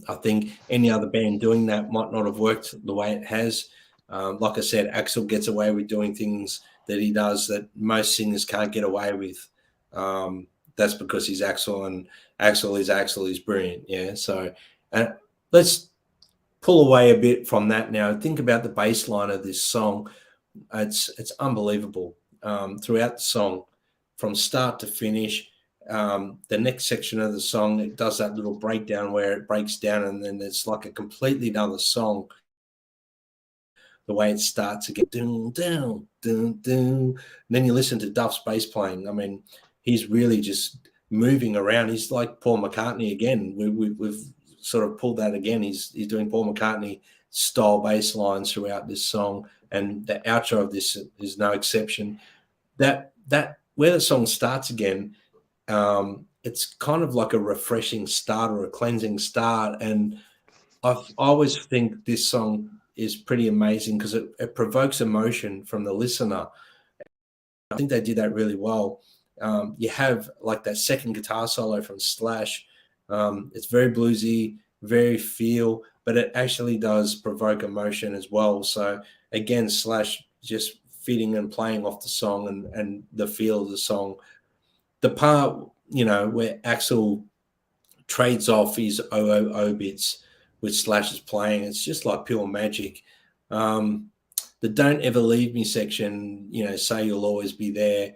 I think any other band doing that might not have worked the way it has. Like I said, Axel gets away with doing things that he does that most singers can't get away with. That's because he's Axel, and Axel is brilliant. Yeah. So let's pull away a bit from that now. Think about the bass line of this song. It's unbelievable throughout the song, from start to finish. The next section of the song, it does that little breakdown where it breaks down, and then it's like a completely another song. The way it starts again, doom, down, doom, doom. And then you listen to Duff's bass playing. I mean, he's really just moving around. He's like Paul McCartney again. We've sort of pulled that again. He's doing Paul McCartney style bass lines throughout this song, and the outro of this is no exception. That where the song starts again, it's kind of like a refreshing start or a cleansing start, and I always think this song is pretty amazing because it provokes emotion from the listener. I think they did that really well. You have like that second guitar solo from Slash. It's very bluesy, very feel, but it actually does provoke emotion as well. So again, Slash just fitting and playing off the song and the feel of the song. The part, where Axel trades off his OOO bits with Slash is playing, it's just like pure magic. The Don't Ever Leave Me section, Say You'll Always Be There.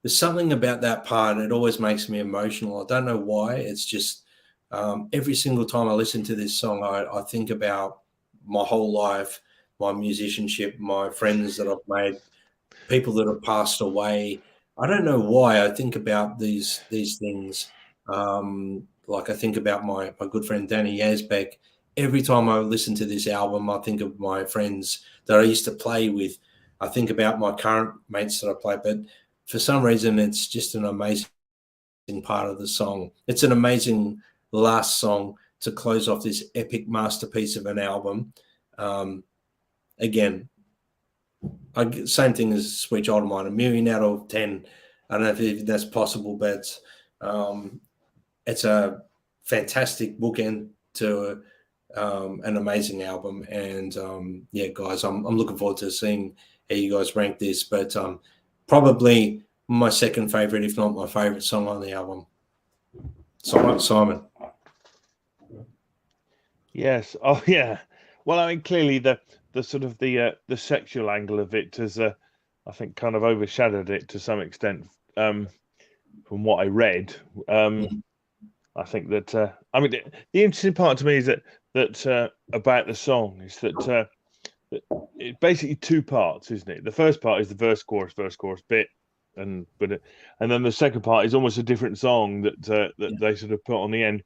There's something about that part. It always makes me emotional. I don't know why. It's just every single time I listen to this song, I think about my whole life, my musicianship, my friends that I've made, people that have passed away. I don't know why I think about these things. Like I think about my good friend Danny Yazbek. Every time I listen to this album, I think of my friends that I used to play with. I think about my current mates that I play, but for some reason, it's just an amazing part of the song. It's an amazing last song to close off this epic masterpiece of an album. Again, same thing as Sweet Child of Mine, a million out of 10. I don't know if that's possible, but it's a fantastic bookend to an amazing album. And yeah, guys, I'm looking forward to seeing how you guys rank this, but probably my second favorite, if not my favorite song on the album. Simon. Yes. Oh, yeah. Well, I mean, clearly the sort of the sexual angle of it has, I think, kind of overshadowed it to some extent. From what I read, I think that I mean the interesting part to me is that about the song is that it's basically two parts, isn't it? The first part is the verse chorus bit, and then the second part is almost a different song that they sort of put on the end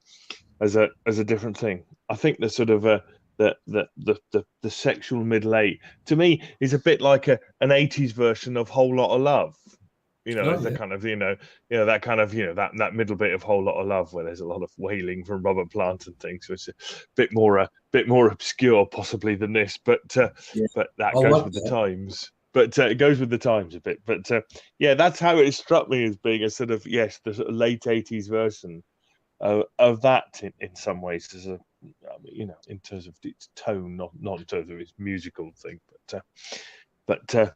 as a different thing. I think the sort of the sexual middle eight to me is a bit like an 80s version of Whole Lot of Love. It's a kind of that kind of that middle bit of Whole Lot of Love where there's a lot of wailing from Robert Plant and things, so it's a bit more obscure possibly than this, but that goes with the times. But it goes with the times a bit. But yeah, that's how it struck me as being a sort of the sort of late 80s version of that in some ways, as in terms of its tone, not in terms of its musical thing, but they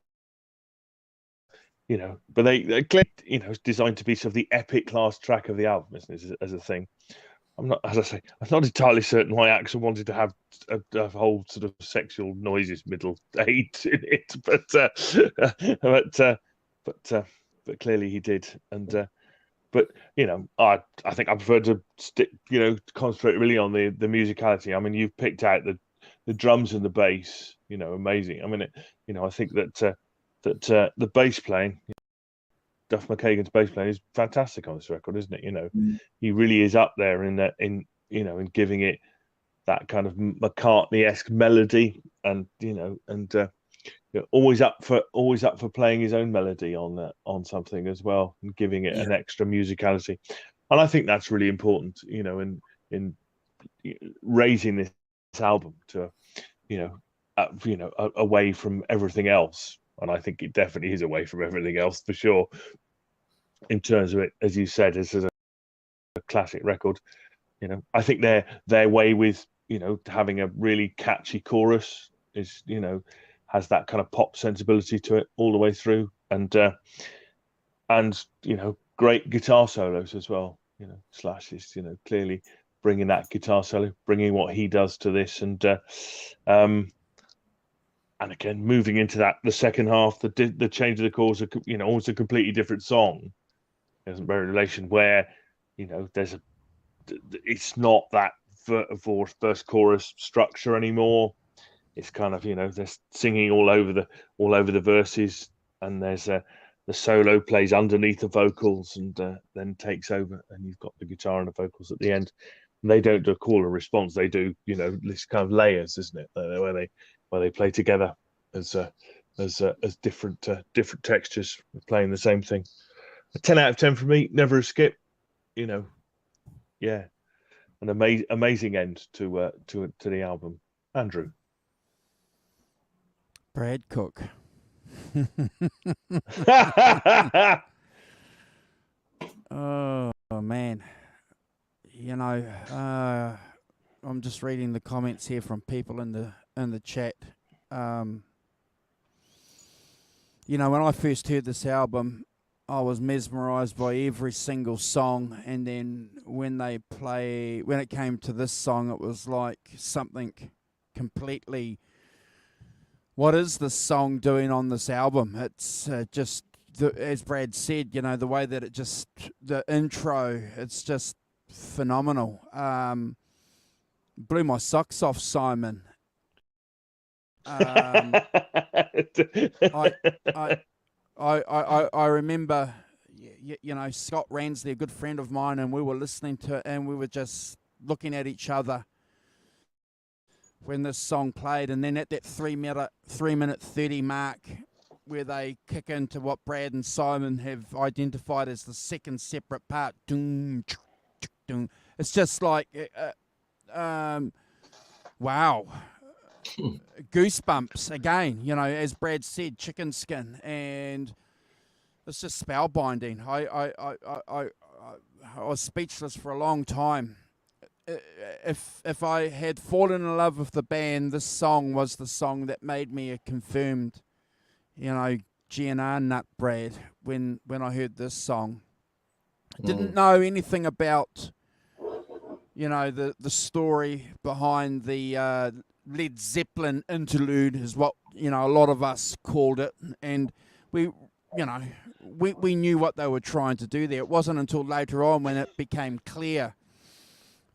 clearly, it's designed to be sort of the epic last track of the album, isn't it, as a thing. I'm not entirely certain why Axel wanted to have a whole sort of sexual noises middle eight in it, but clearly he did, and but I think I prefer to stick, concentrate really on the musicality. I mean, you've picked out the drums and the bass, amazing. I mean, I think that the bass playing, Duff McKagan's bass playing is fantastic on this record, isn't it? He really is up there in giving it that kind of McCartney-esque melody, and always up for playing his own melody on something as well, and giving it an extra musicality. And I think that's really important, in raising this album to, away from everything else. And I think it definitely is away from everything else for sure, in terms of it, as you said, as a classic record. You know, I think their way with, you know, having a really catchy chorus is, you know, has that kind of pop sensibility to it all the way through, and you know, great guitar solos as well. You know, Slash is, you know, clearly bringing that guitar solo, bringing what he does to this, and again moving into that the second half, the change of the chords, you know, almost a completely different song. There's a relation where, you know, it's not that verse chorus structure anymore. It's kind of, you know, they're singing all over the verses, and there's the solo plays underneath the vocals, and then takes over, and you've got the guitar and the vocals at the end. And they don't do a call and response; they do, you know, this kind of layers, isn't it? Where they play together as different textures playing the same thing. A 10 out of 10 for me. Never a skip. You know, yeah, an amazing end to the album. Andrew. Brad Cook. Oh man, you know, I'm just reading the comments here from people in the chat. You know, when I first heard this album, I was mesmerized by every single song, and then when it came to this song, it was like something completely. What is this song doing on this album? It's just, as Brad said, you know, the way that the intro, it's just phenomenal. Blew my socks off, Simon. I remember, you know, Scott Ransley, a good friend of mine, and we were listening to it, and we were just looking at each other when this song played, and then at that 3 minute 30 mark, where they kick into what Brad and Simon have identified as the second separate part, it's just like, wow, goosebumps again. You know, as Brad said, chicken skin, and it's just spellbinding. I was speechless for a long time. If I had fallen in love with the band, this song was the song that made me a confirmed, you know, GNR nut, Brad, when I heard this song. I didn't know anything about, you know, the story behind the Led Zeppelin interlude, is what, you know, a lot of us called it, and we knew what they were trying to do there. It wasn't until later on when it became clear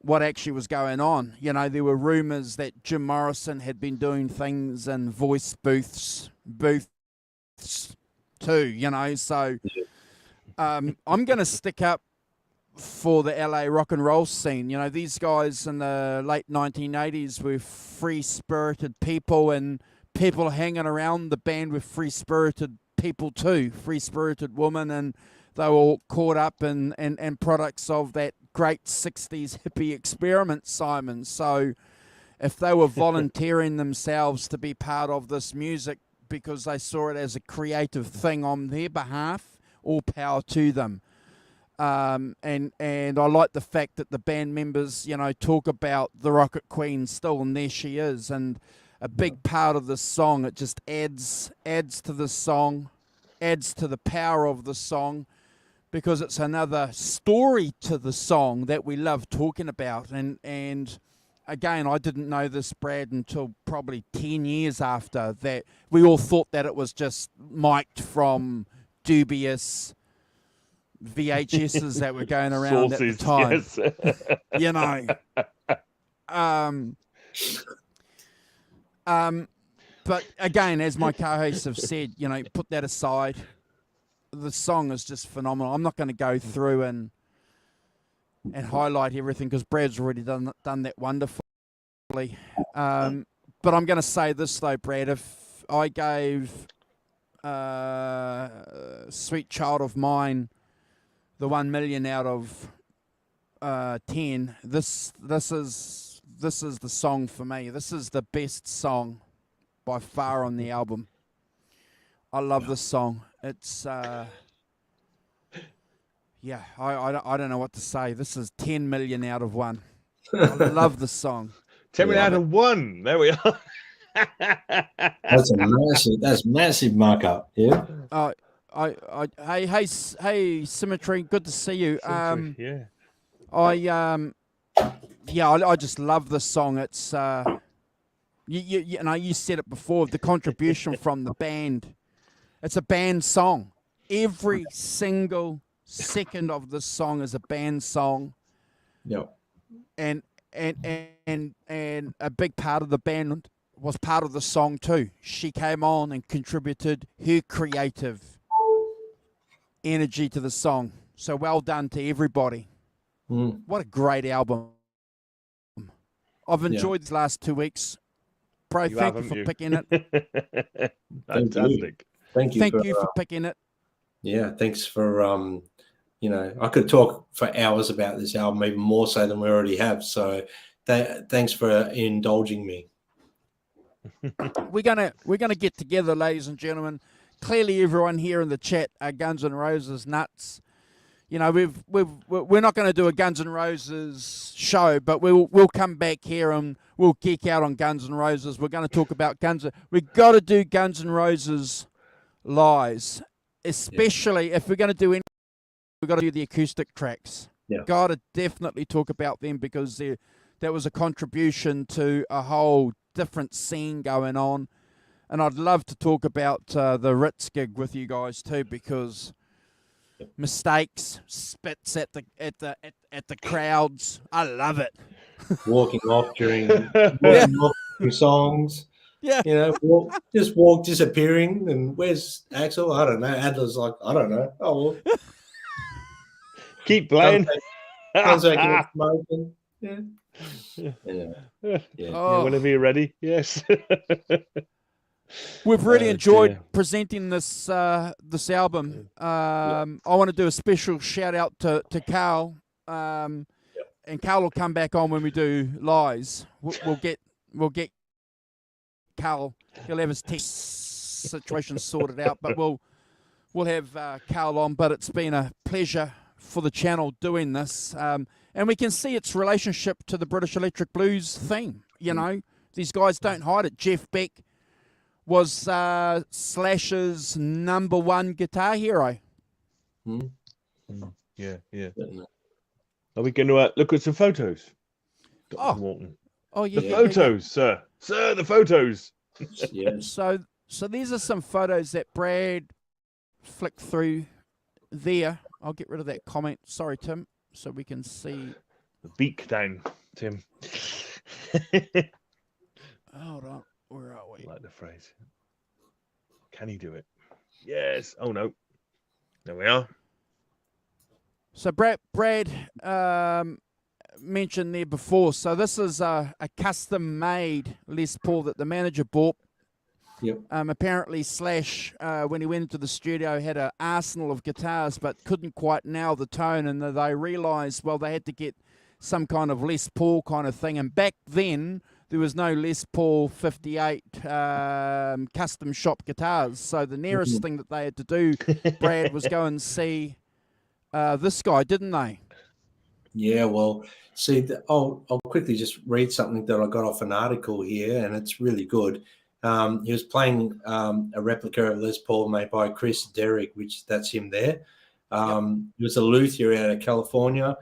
what actually was going on. You know, there were rumours that Jim Morrison had been doing things in voice booths too, you know. So I'm going to stick up for the LA rock and roll scene. You know, these guys in the late 1980s were free-spirited people, and people hanging around the band with free-spirited people too, free-spirited women, and they were all caught up in products of that great 60s hippie experiment, Simon. So if they were volunteering themselves to be part of this music because they saw it as a creative thing on their behalf, all power to them. And I like the fact that the band members, you know, talk about the Rocket Queen still, and there she is. And a big part of this song, it just adds to the song, adds to the power of the song, because it's another story to the song that we love talking about. And again, I didn't know this, Brad, until probably 10 years after that. We all thought that it was just mic'd from dubious VHSs that were going around Sources, at the time. yes. You know. But again, as my co-hosts have said, you know, put that aside. The song is just phenomenal. I'm not going to go through and highlight everything because Brad's already done that wonderfully. But I'm going to say this though, Brad. If I gave Sweet Child of Mine the 1 million out of 10, this is the song for me. This is the best song by far on the album. I love this song. It's Yeah, I don't know what to say. This is 10 million out of 1. I love the song. 10 million Yeah. out of 1. There we are. That's massive markup. Yeah. Hey, Symmetry, good to see you. Yeah. I just love this song. It's you said it before, the contribution from the band. It's a band song. Every single second of this song is a band song. Yeah. And a big part of the band was part of the song too. She came on and contributed her creative energy to the song. So well done to everybody. What a great album. I've enjoyed the last 2 weeks. Bro, thank you for picking it. Fantastic. Thank you for picking it. Yeah, thanks for I could talk for hours about this album, even more so than we already have. So thanks for indulging me. We're gonna get together, ladies and gentlemen. Clearly, everyone here in the chat are Guns N' Roses nuts. You know, we're not going to do a Guns N' Roses show, but we'll come back here and we'll geek out on Guns N' Roses. We're going to talk about We've got to do Guns N' Roses lies, especially if we're going to do any. We've got to do the acoustic tracks. Yeah. Got to definitely talk about them because that was a contribution to a whole different scene going on. And I'd love to talk about the Ritz gig with you guys too, because mistakes, spits at the crowds. I love it. Walking off during songs. Yeah. Walk disappearing. And where's Axel? I don't know. Adler's like, I don't know. Oh, well. Keep playing. Smoking. Yeah. Yeah, whenever you're ready. Yes. We've really enjoyed presenting this album. I want to do a special shout out to Carl, and Carl will come back on when we do Lies. We'll get Carl. He'll have his test situation sorted out, but we'll have Carl on. But it's been a pleasure for the channel doing this, and we can see its relationship to the British Electric Blues theme. You know, these guys don't hide it. Jeff Beck was Slash's #1 guitar hero. Yeah. Are we going to look at some photos? Dr. Walton. Yeah. The photos, sir. Sir, the photos. Yeah. So these are some photos that Brad flicked through there. I'll get rid of that comment. Sorry, Tim, so we can see. The beak down, Tim. Hold on. Where are we? I like the phrase. Can he do it? Yes. Oh, no. There we are. So Brad mentioned there before. So this is a custom-made Les Paul that the manager bought. Yep. Apparently Slash, when he went into the studio, had an arsenal of guitars but couldn't quite nail the tone, and they realised, well, they had to get some kind of Les Paul kind of thing. And back then, there was no Les Paul 58 custom shop guitars. So the nearest thing that they had to do, Brad, was go and see this guy, didn't they? Yeah, well, see, I'll quickly just read something that I got off an article here, and it's really good. He was playing a replica of Les Paul made by Chris Derrick, which that's him there. He was a luthier out of California.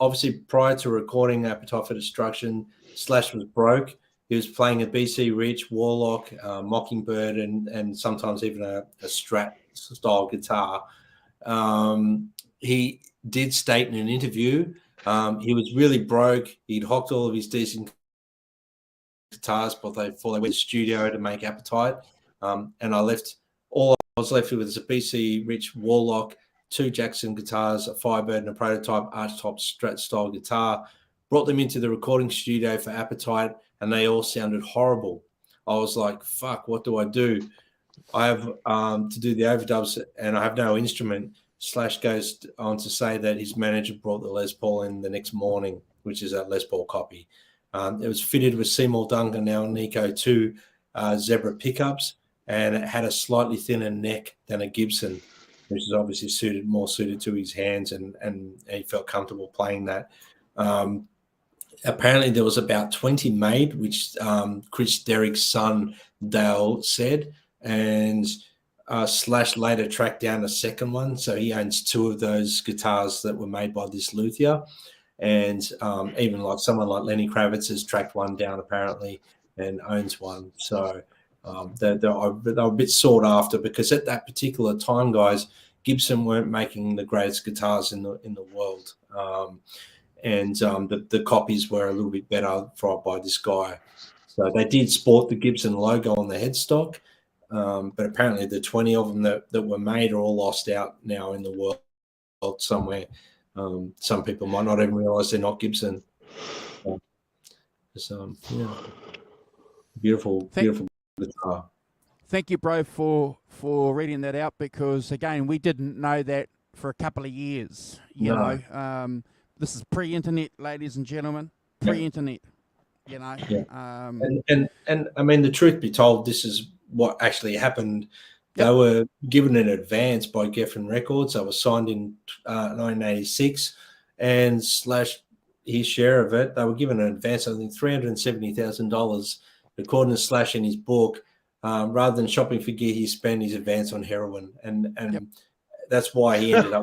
Obviously, prior to recording Appetite for Destruction, Slash was broke. He was playing a BC Rich, Warlock, Mockingbird, and sometimes even a Strat style guitar. He did state in an interview he was really broke. He'd hocked all of his decent guitars before they went to the studio to make Appetite. And all I was left with was a BC Rich Warlock, 2 Jackson guitars, a Firebird, and a prototype Archtop Strat style guitar. Brought them into the recording studio for Appetite, and they all sounded horrible. I was like, fuck, what do I do? I have to do the overdubs, and I have no instrument. Slash goes on to say that his manager brought the Les Paul in the next morning, which is a Les Paul copy. It was fitted with Seymour Duncan now Nico 2 Zebra pickups, and it had a slightly thinner neck than a Gibson. which is obviously more suited to his hands, and he felt comfortable playing that. Apparently, there was about 20 made, which Chris Derrick's son Dale said, and Slash later tracked down a second one, so he owns 2 of those guitars that were made by this luthier. And even like someone like Lenny Kravitz has tracked one down apparently and owns one. So they're a bit sought after, because at that particular time, guys, Gibson weren't making the greatest guitars in the world, and the copies were a little bit better by this guy. So they did sport the Gibson logo on the headstock, but apparently the 20 of them that were made are all lost out now in the world somewhere. Some people might not even realize they're not Gibson. Yeah, beautiful guitar. Thank you, bro, for reading that out, because again, we didn't know that for a couple of years. You know, this is pre-internet, ladies and gentlemen, pre-internet. You know, and I mean, the truth be told, this is what actually happened. They were given an advance by Geffen Records. They were signed in 1986, and Slash, his share of it, they were given an advance, I think $370,000, according to Slash in his book. Rather than shopping for gear, he spent his advance on heroin, and that's why he ended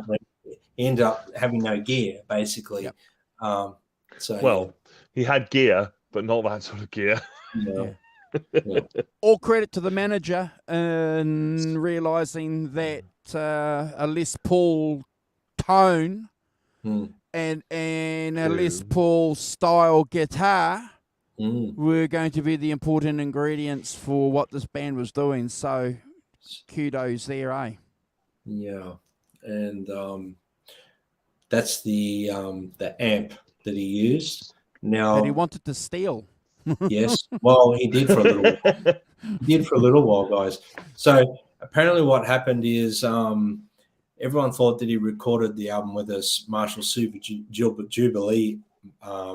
up having no gear, basically. He had gear, but not that sort of gear. All credit to the manager in realizing that a Les Paul tone and a Les Paul style guitar were going to be the important ingredients for what this band was doing. So kudos there, eh? Yeah, and that's the amp that he used. Now that he wanted to steal. Yes, well, he did for a little while. He did for a little while, guys. So apparently what happened is everyone thought that he recorded the album with a Marshall Super Jubilee,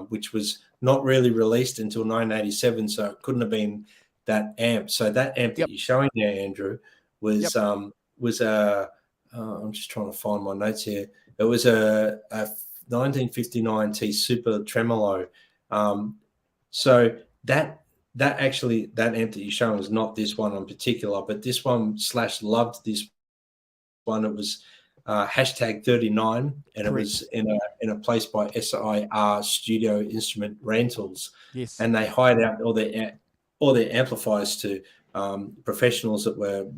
which was not really released until 1987, so it couldn't have been that amp. So that amp that you're showing there, Andrew, was I'm just trying to find my notes here. It was a 1959 T Super Tremolo. So that amp that you're showing is not this one in particular, but this one Slash loved this one. It was hashtag 39, and it was in a place by SIR Studio Instrument Rentals. Yes, and they hired out all their amplifiers to professionals that were,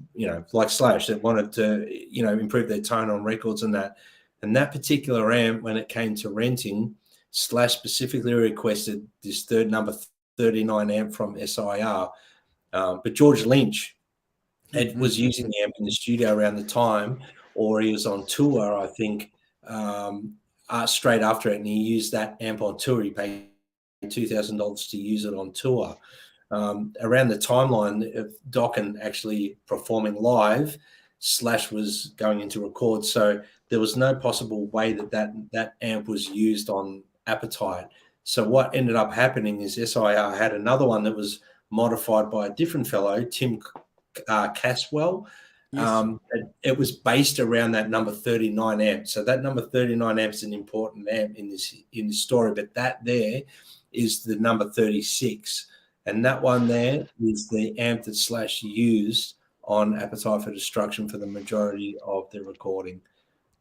like Slash, that wanted to, improve their tone on records and that. And that particular amp, when it came to renting, Slash specifically requested this number 39 amp from SIR. But George Lynch was using the amp in the studio around the time, or he was on tour, I think, straight after it, and he used that amp on tour. He paid $2,000 to use it on tour. Around the timeline of Dokken actually performing live, Slash was going into record, so there was no possible way that amp was used on Appetite. So what ended up happening is SIR had another one that was modified by a different fellow, Tim Caswell. Yes. It was based around that number 39 amp. So that number 39 amp is an important amp in this story, but that there is the number 36. And that one there is the amp that Slash used on Appetite for Destruction for the majority of the recording.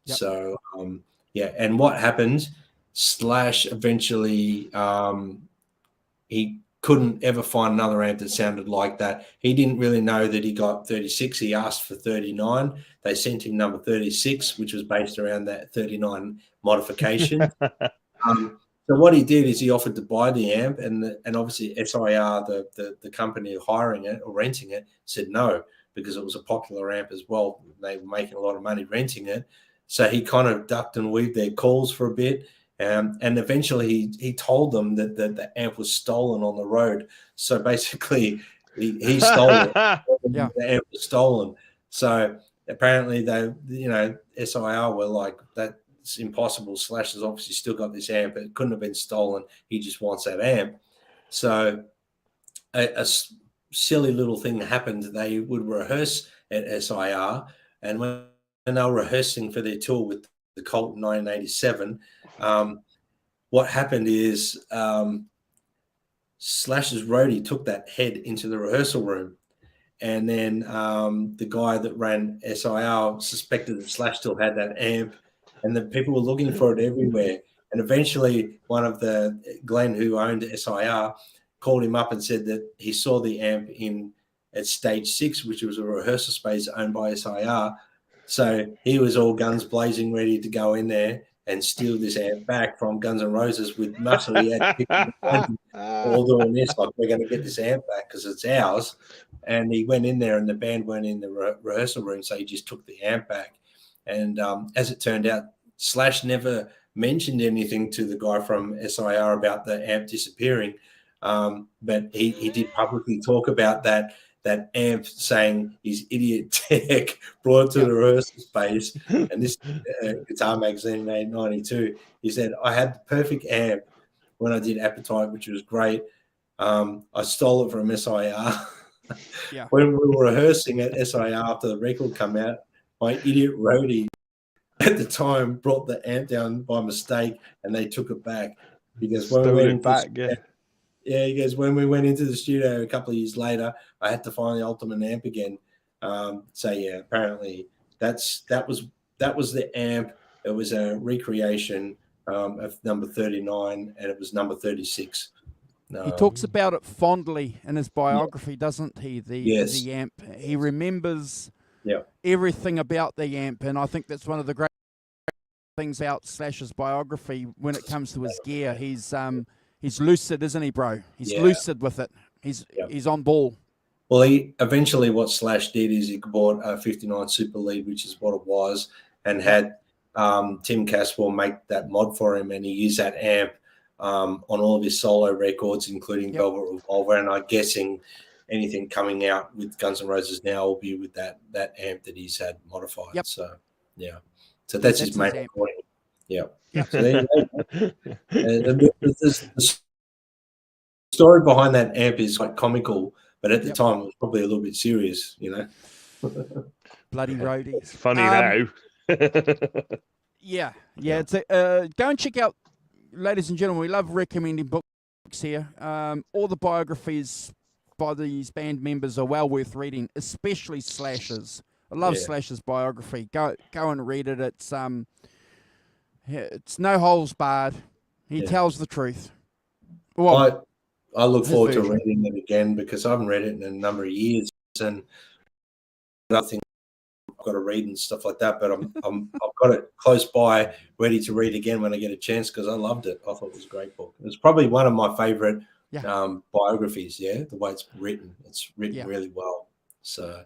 Yep. So, and what happened, Slash eventually, he couldn't ever find another amp that sounded like that. He didn't really know that he got 36. He asked for 39. They sent him number 36, which was based around that 39 modification. So what he did is he offered to buy the amp, and obviously SIR, the company hiring it or renting it, said no, because it was a popular amp as well. They were making a lot of money renting it. So he kind of ducked and weaved their calls for a bit. And eventually he told them that the amp was stolen on the road. So basically he stole it. The amp was stolen. So apparently SIR were like, that's impossible. Slash has obviously still got this amp. It couldn't have been stolen. He just wants that amp. So a silly little thing happened. They would rehearse at SIR, and when they were rehearsing for their tour with the Colt in 1987, what happened is Slash's roadie took that head into the rehearsal room. And then the guy that ran SIR suspected that Slash still had that amp, and the people were looking for it everywhere. And eventually, one of the Glenn, who owned SIR, called him up and said that he saw the amp at Stage 6, which was a rehearsal space owned by SIR. So he was all guns blazing, ready to go in there and steal this amp back from Guns N' Roses with muscle. He had all doing this, like, we're going to get this amp back because it's ours. And he went in there, and the band weren't in the rehearsal room, so he just took the amp back. And as it turned out, Slash never mentioned anything to the guy from SIR about the amp disappearing, but he did publicly talk about that amp, saying his idiot tech brought it to the rehearsal space. And this Guitar Magazine in 1992, he said, I had the perfect amp when I did Appetite, which was great. I stole it from SIR. Yeah. When we were rehearsing at SIR after the record came out, my idiot roadie at the time brought the amp down by mistake, and they took it back. Because when we went back, he goes, when we went into the studio a couple of years later, I had to find the ultimate amp again. So yeah, apparently that was the amp. It was a recreation of number 39, and it was number 36. He talks about it fondly in his biography, doesn't he? The amp. He remembers everything about the amp, and I think that's one of the great things about Slash's biography when it comes to his gear. He's lucid, isn't he, bro? He's lucid with it. He's on ball. Well, eventually what Slash did is he bought a 59 Super Lead, which is what it was, and had Tim Caswell make that mod for him, and he used that amp on all of his solo records, including Velvet Revolver, and I'm guessing anything coming out with Guns N' Roses now will be with that amp that he's had modified. Yep. So that's his main recording. Yeah. So the story behind that amp is quite comical, but at the time it was probably a little bit serious, you know. Bloody roadies. It's funny now. Yeah. It's go and check out, ladies and gentlemen, we love recommending books here. All the biographies by these band members are well worth reading, especially Slash's. I love Slash's biography. Go and read it. It's no holes barred. He tells the truth. Well, I look forward to reading it again because I haven't read it in a number of years, and nothing I've got to read and stuff like that. But I've got it close by, ready to read again when I get a chance because I loved it. I thought it was a great book. It was probably one of my favorite biographies. Yeah, the way it's written really well. So,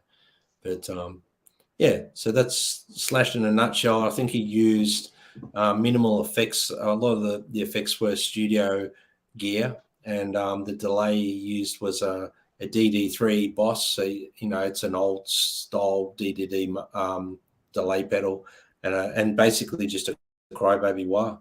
but so that's Slash in a nutshell. I think he used minimal effects. A lot of the effects were studio gear, and the delay he used was a DD3 Boss. So, you know, it's an old style DDD delay pedal, and basically just a crybaby wah.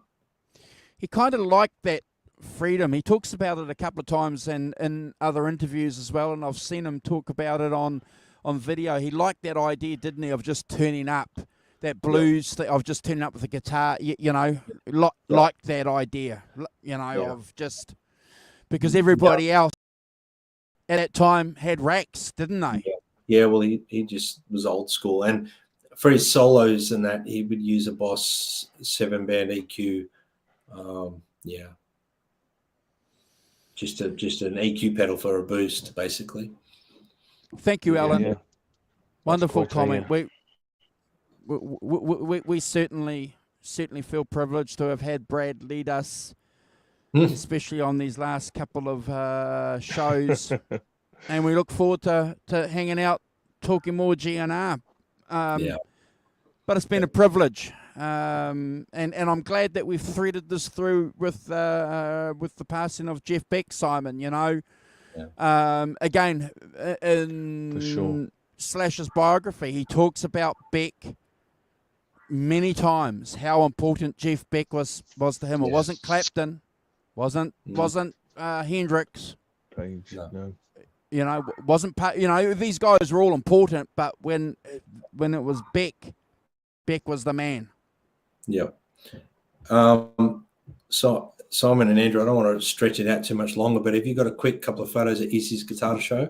He kind of liked that freedom. He talks about it a couple of times in other interviews as well, and I've seen him talk about it on video. He liked that idea, didn't he, of just turning up that blues, of just turning up with a guitar, you know, like that idea, you know, of just, because everybody else at that time had racks, didn't they? Yeah, well, he just was old school. And for his solos and that, he would use a Boss 7-band EQ. Just an EQ pedal for a boost, basically. Thank you, Alan. Yeah. Wonderful comment. We certainly feel privileged to have had Brad lead us, especially on these last couple of shows, and we look forward to hanging out, talking more GNR. But it's been a privilege, and I'm glad that we've threaded this through with the passing of Jeff Beck, Simon. You know. Again, in Slash's biography, he talks about Beck many times, how important Jeff Beck was to him. It wasn't Clapton, wasn't Hendrix. No. You know, wasn't, you know, these guys were all important, but when it was Beck, Beck was the man. Yep. So Simon and Andrew, I don't want to stretch it out too much longer, but have you got a quick couple of photos of Izzy's guitar to show?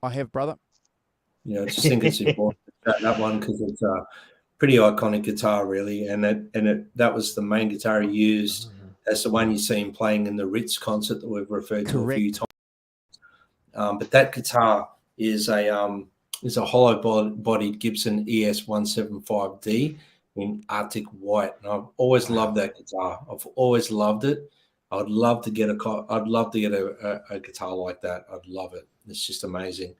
I have, brother. I just think it's important to show that one because it's a pretty iconic guitar, really, and that was the main guitar he used. That's the one you see him playing in the Ritz concert that we've referred to a few times. But that guitar is a hollow-bodied Gibson ES 175D in Arctic White, and I've always loved that guitar. I've always loved it. I'd love to get a guitar like that. I'd love it. It's just amazing.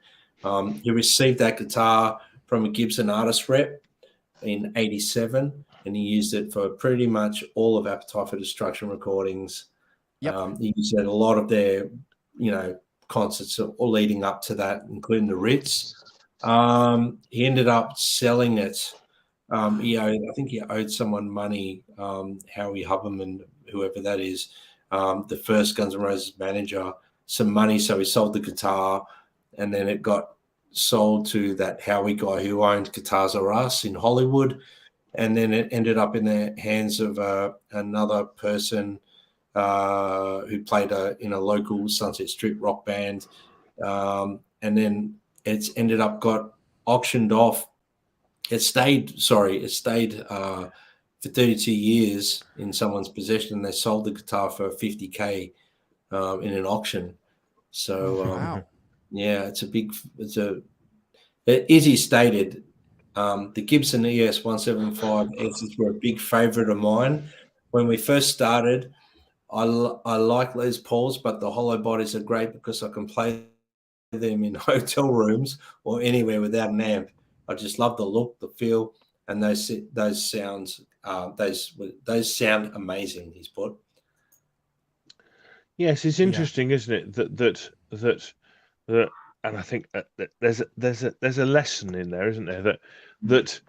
He received that guitar from a Gibson artist rep in '87, and he used it for pretty much all of Appetite for Destruction recordings. Yep. He used it at a lot of their, concerts all leading up to that, including the Ritz. He ended up selling it. I think he owed someone money, Howie Hubham and whoever that is, the first Guns N' Roses manager, some money. So he sold the guitar, and then it got sold to that Howie guy who owned Guitars R Us in Hollywood. And then it ended up in the hands of another person who played in a local Sunset Strip rock band. And then it's ended up got auctioned off. It stayed for 32 years in someone's possession, and they sold the guitar for $50K in an auction. So, wow. Yeah, Izzy stated, the Gibson ES 175S were a big favorite of mine. When we first started, I like Les Pauls, but the hollow bodies are great because I can play them in hotel rooms or anywhere without an amp. I just love the look, the feel, and those sounds. Those sound amazing. He's put. Yes, it's interesting, isn't it? That, and I think that there's a lesson in there, isn't there? That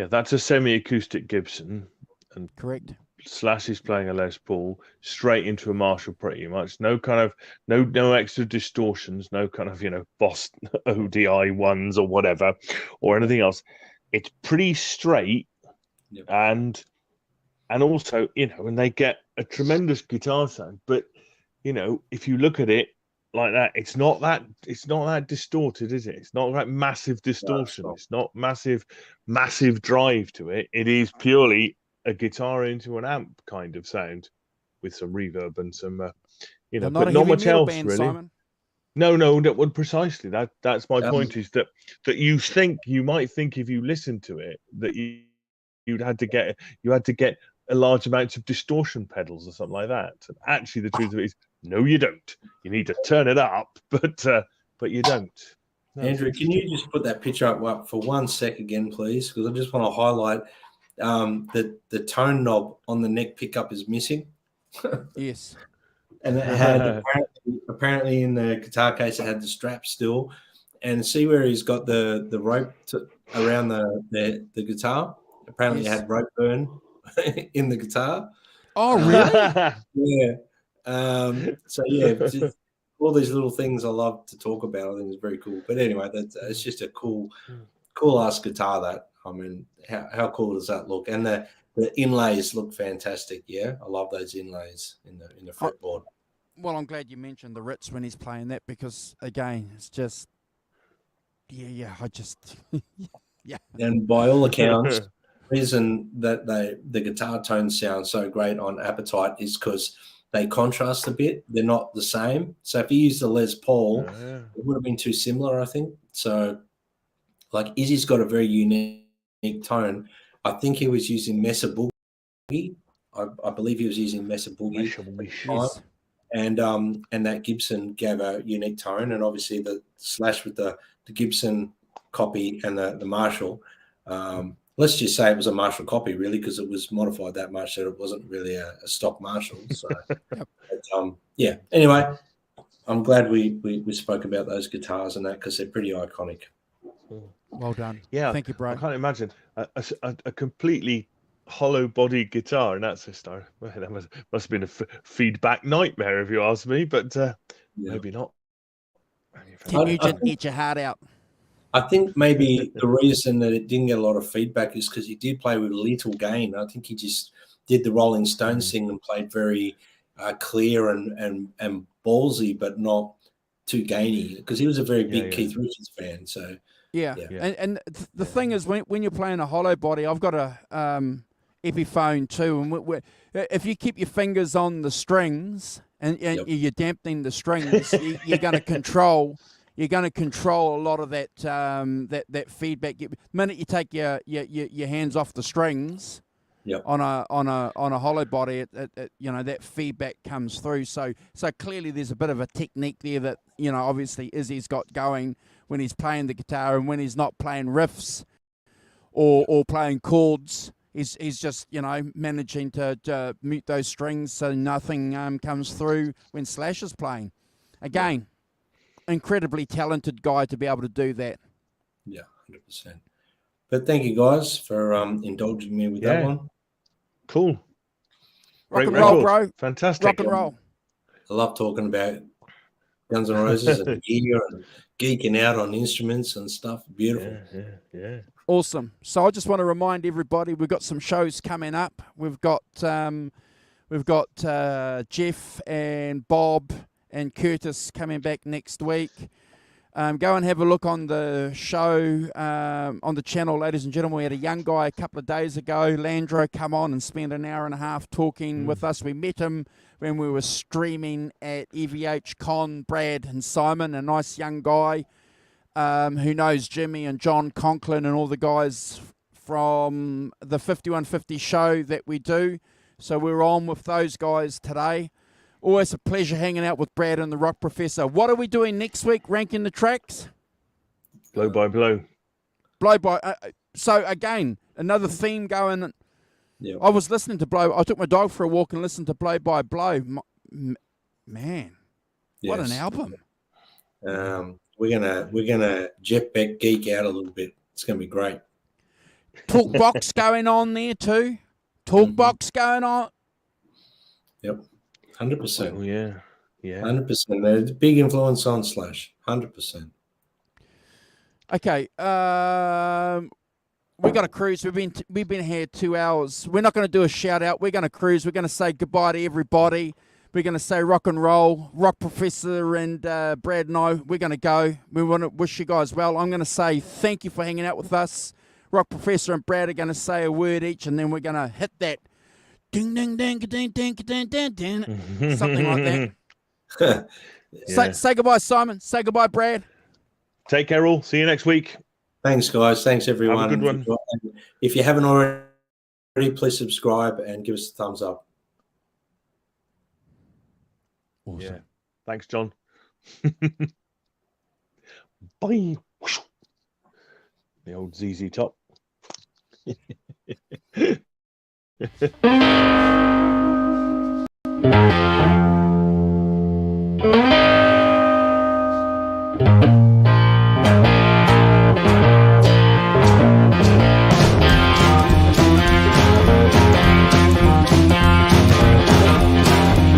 that's a semi-acoustic Gibson, and correct. Slash is playing a Les Paul straight into a Marshall, pretty much. No kind of no extra distortions, no kind of Boss ODI ones or whatever, or anything else. It's pretty straight, and also and they get a tremendous guitar sound. But if you look at it like that, it's not that distorted, is it? It's not like massive distortion. No, it's not massive drive to it. It is purely a guitar into an amp kind of sound with some reverb and some but not much else band, really. Simon. No, that would precisely that's my point, is that you might think if you listen to it that you had to get a large amount of distortion pedals or something like that. And actually the truth of it is, no, you don't. You need to turn it up, but you don't. No, Andrew, can you just put that picture up for 1 sec again, please? Because I just want to highlight that the tone knob on the neck pickup is missing. Yes. And it had apparently in the guitar case, it had the strap still. And see where he's got the rope around the guitar? Apparently it had rope burn in the guitar. Oh, really? Yeah. So yeah, just all these little things I love to talk about. I think it's very cool. But anyway, it's just a cool ass guitar. That, I mean, how cool does that look? And the inlays look fantastic. Yeah, I love those inlays in the fretboard. Well, I'm glad you mentioned the Ritz when he's playing that, because again, it's just yeah. And by all accounts, the reason that the guitar tones sound so great on Appetite is because they contrast a bit. They're not the same. So if you use the Les Paul, it would have been too similar, I think. So like Izzy's got a very unique tone. I think he was using Mesa Boogie. I believe he was using Mesa Boogie. Yes. And that Gibson gave a unique tone, and obviously the Slash with the Gibson copy and the Marshall. Let's just say it was a Marshall copy, really, because it was modified that much that it wasn't really a stock Marshall. So, yeah. Anyway, I'm glad we spoke about those guitars and that, because they're pretty iconic. Well done. Yeah, thank you, bro. I can't imagine a completely hollow body guitar in that system. Well, that must have been a feedback nightmare, if you ask me, but maybe not. Can you eat your heart out? I think maybe the reason that it didn't get a lot of feedback is because he did play with little gain. I think he just did the Rolling Stones thing and played very clear and ballsy, but not too gainy, because he was a very big Keith Richards fan. So yeah. And the thing is, when you're playing a hollow body, I've got a Epiphone too, and if you keep your fingers on the strings and you're dampening the strings, you're going to control. You're going to control a lot of that that feedback. The minute you take your hands off the strings, on a hollow body, that feedback comes through. So clearly there's a bit of a technique there that obviously Izzy's got going when he's playing the guitar, and when he's not playing riffs or playing chords, he's just managing to mute those strings so nothing comes through when Slash is playing. Again. Incredibly talented guy to be able to do that. Yeah, 100%. But thank you guys for indulging me with that one. Cool. Rock and roll, bro. Fantastic. Rock and roll. I love talking about Guns N' Roses and gear and geeking out on instruments and stuff. Beautiful. Yeah. Awesome. So I just want to remind everybody we've got some shows coming up. We've got Jeff and Bob and Curtis coming back next week. Go and have a look on the show, on the channel, ladies and gentlemen. We had a young guy a couple of days ago, Landro, come on and spend an hour and a half talking with us. We met him when we were streaming at EVH Con, Brad and Simon, a nice young guy who knows Jimmy and John Conklin and all the guys from the 5150 show that we do. So we're on with those guys today. Always a pleasure hanging out with Brad and the Rock Professor. What are we doing next week, ranking the tracks? Blow by blow. Blow by... so, again, another theme going... Yep. I was listening to Blow... I took my dog for a walk and listened to Blow by Blow. Man, what an album. We're gonna Jeff Beck geek out a little bit. It's going to be great. Talkbox going on there too. Talkbox going on. Yep. 100%. Oh, yeah. 100%. There's a big influence on Slash. 100%. Okay. We got to cruise. We've been here 2 hours. We're not going to do a shout out. We're going to cruise. We're going to say goodbye to everybody. We're going to say rock and roll. Rock Professor and Brad and I, we're going to go. We want to wish you guys well. I'm going to say thank you for hanging out with us. Rock Professor and Brad are going to say a word each, and then we're going to hit that. Ding, ding, ding, ding, ding, ding, ding, ding. Something like that. Say goodbye, Simon. Say goodbye, Brad. Take care, all. See you next week. Thanks, guys. Thanks, everyone. Have a good one. If you haven't already, please subscribe and give us a thumbs up. Awesome. Yeah. Thanks, John. Bye. The old ZZ Top.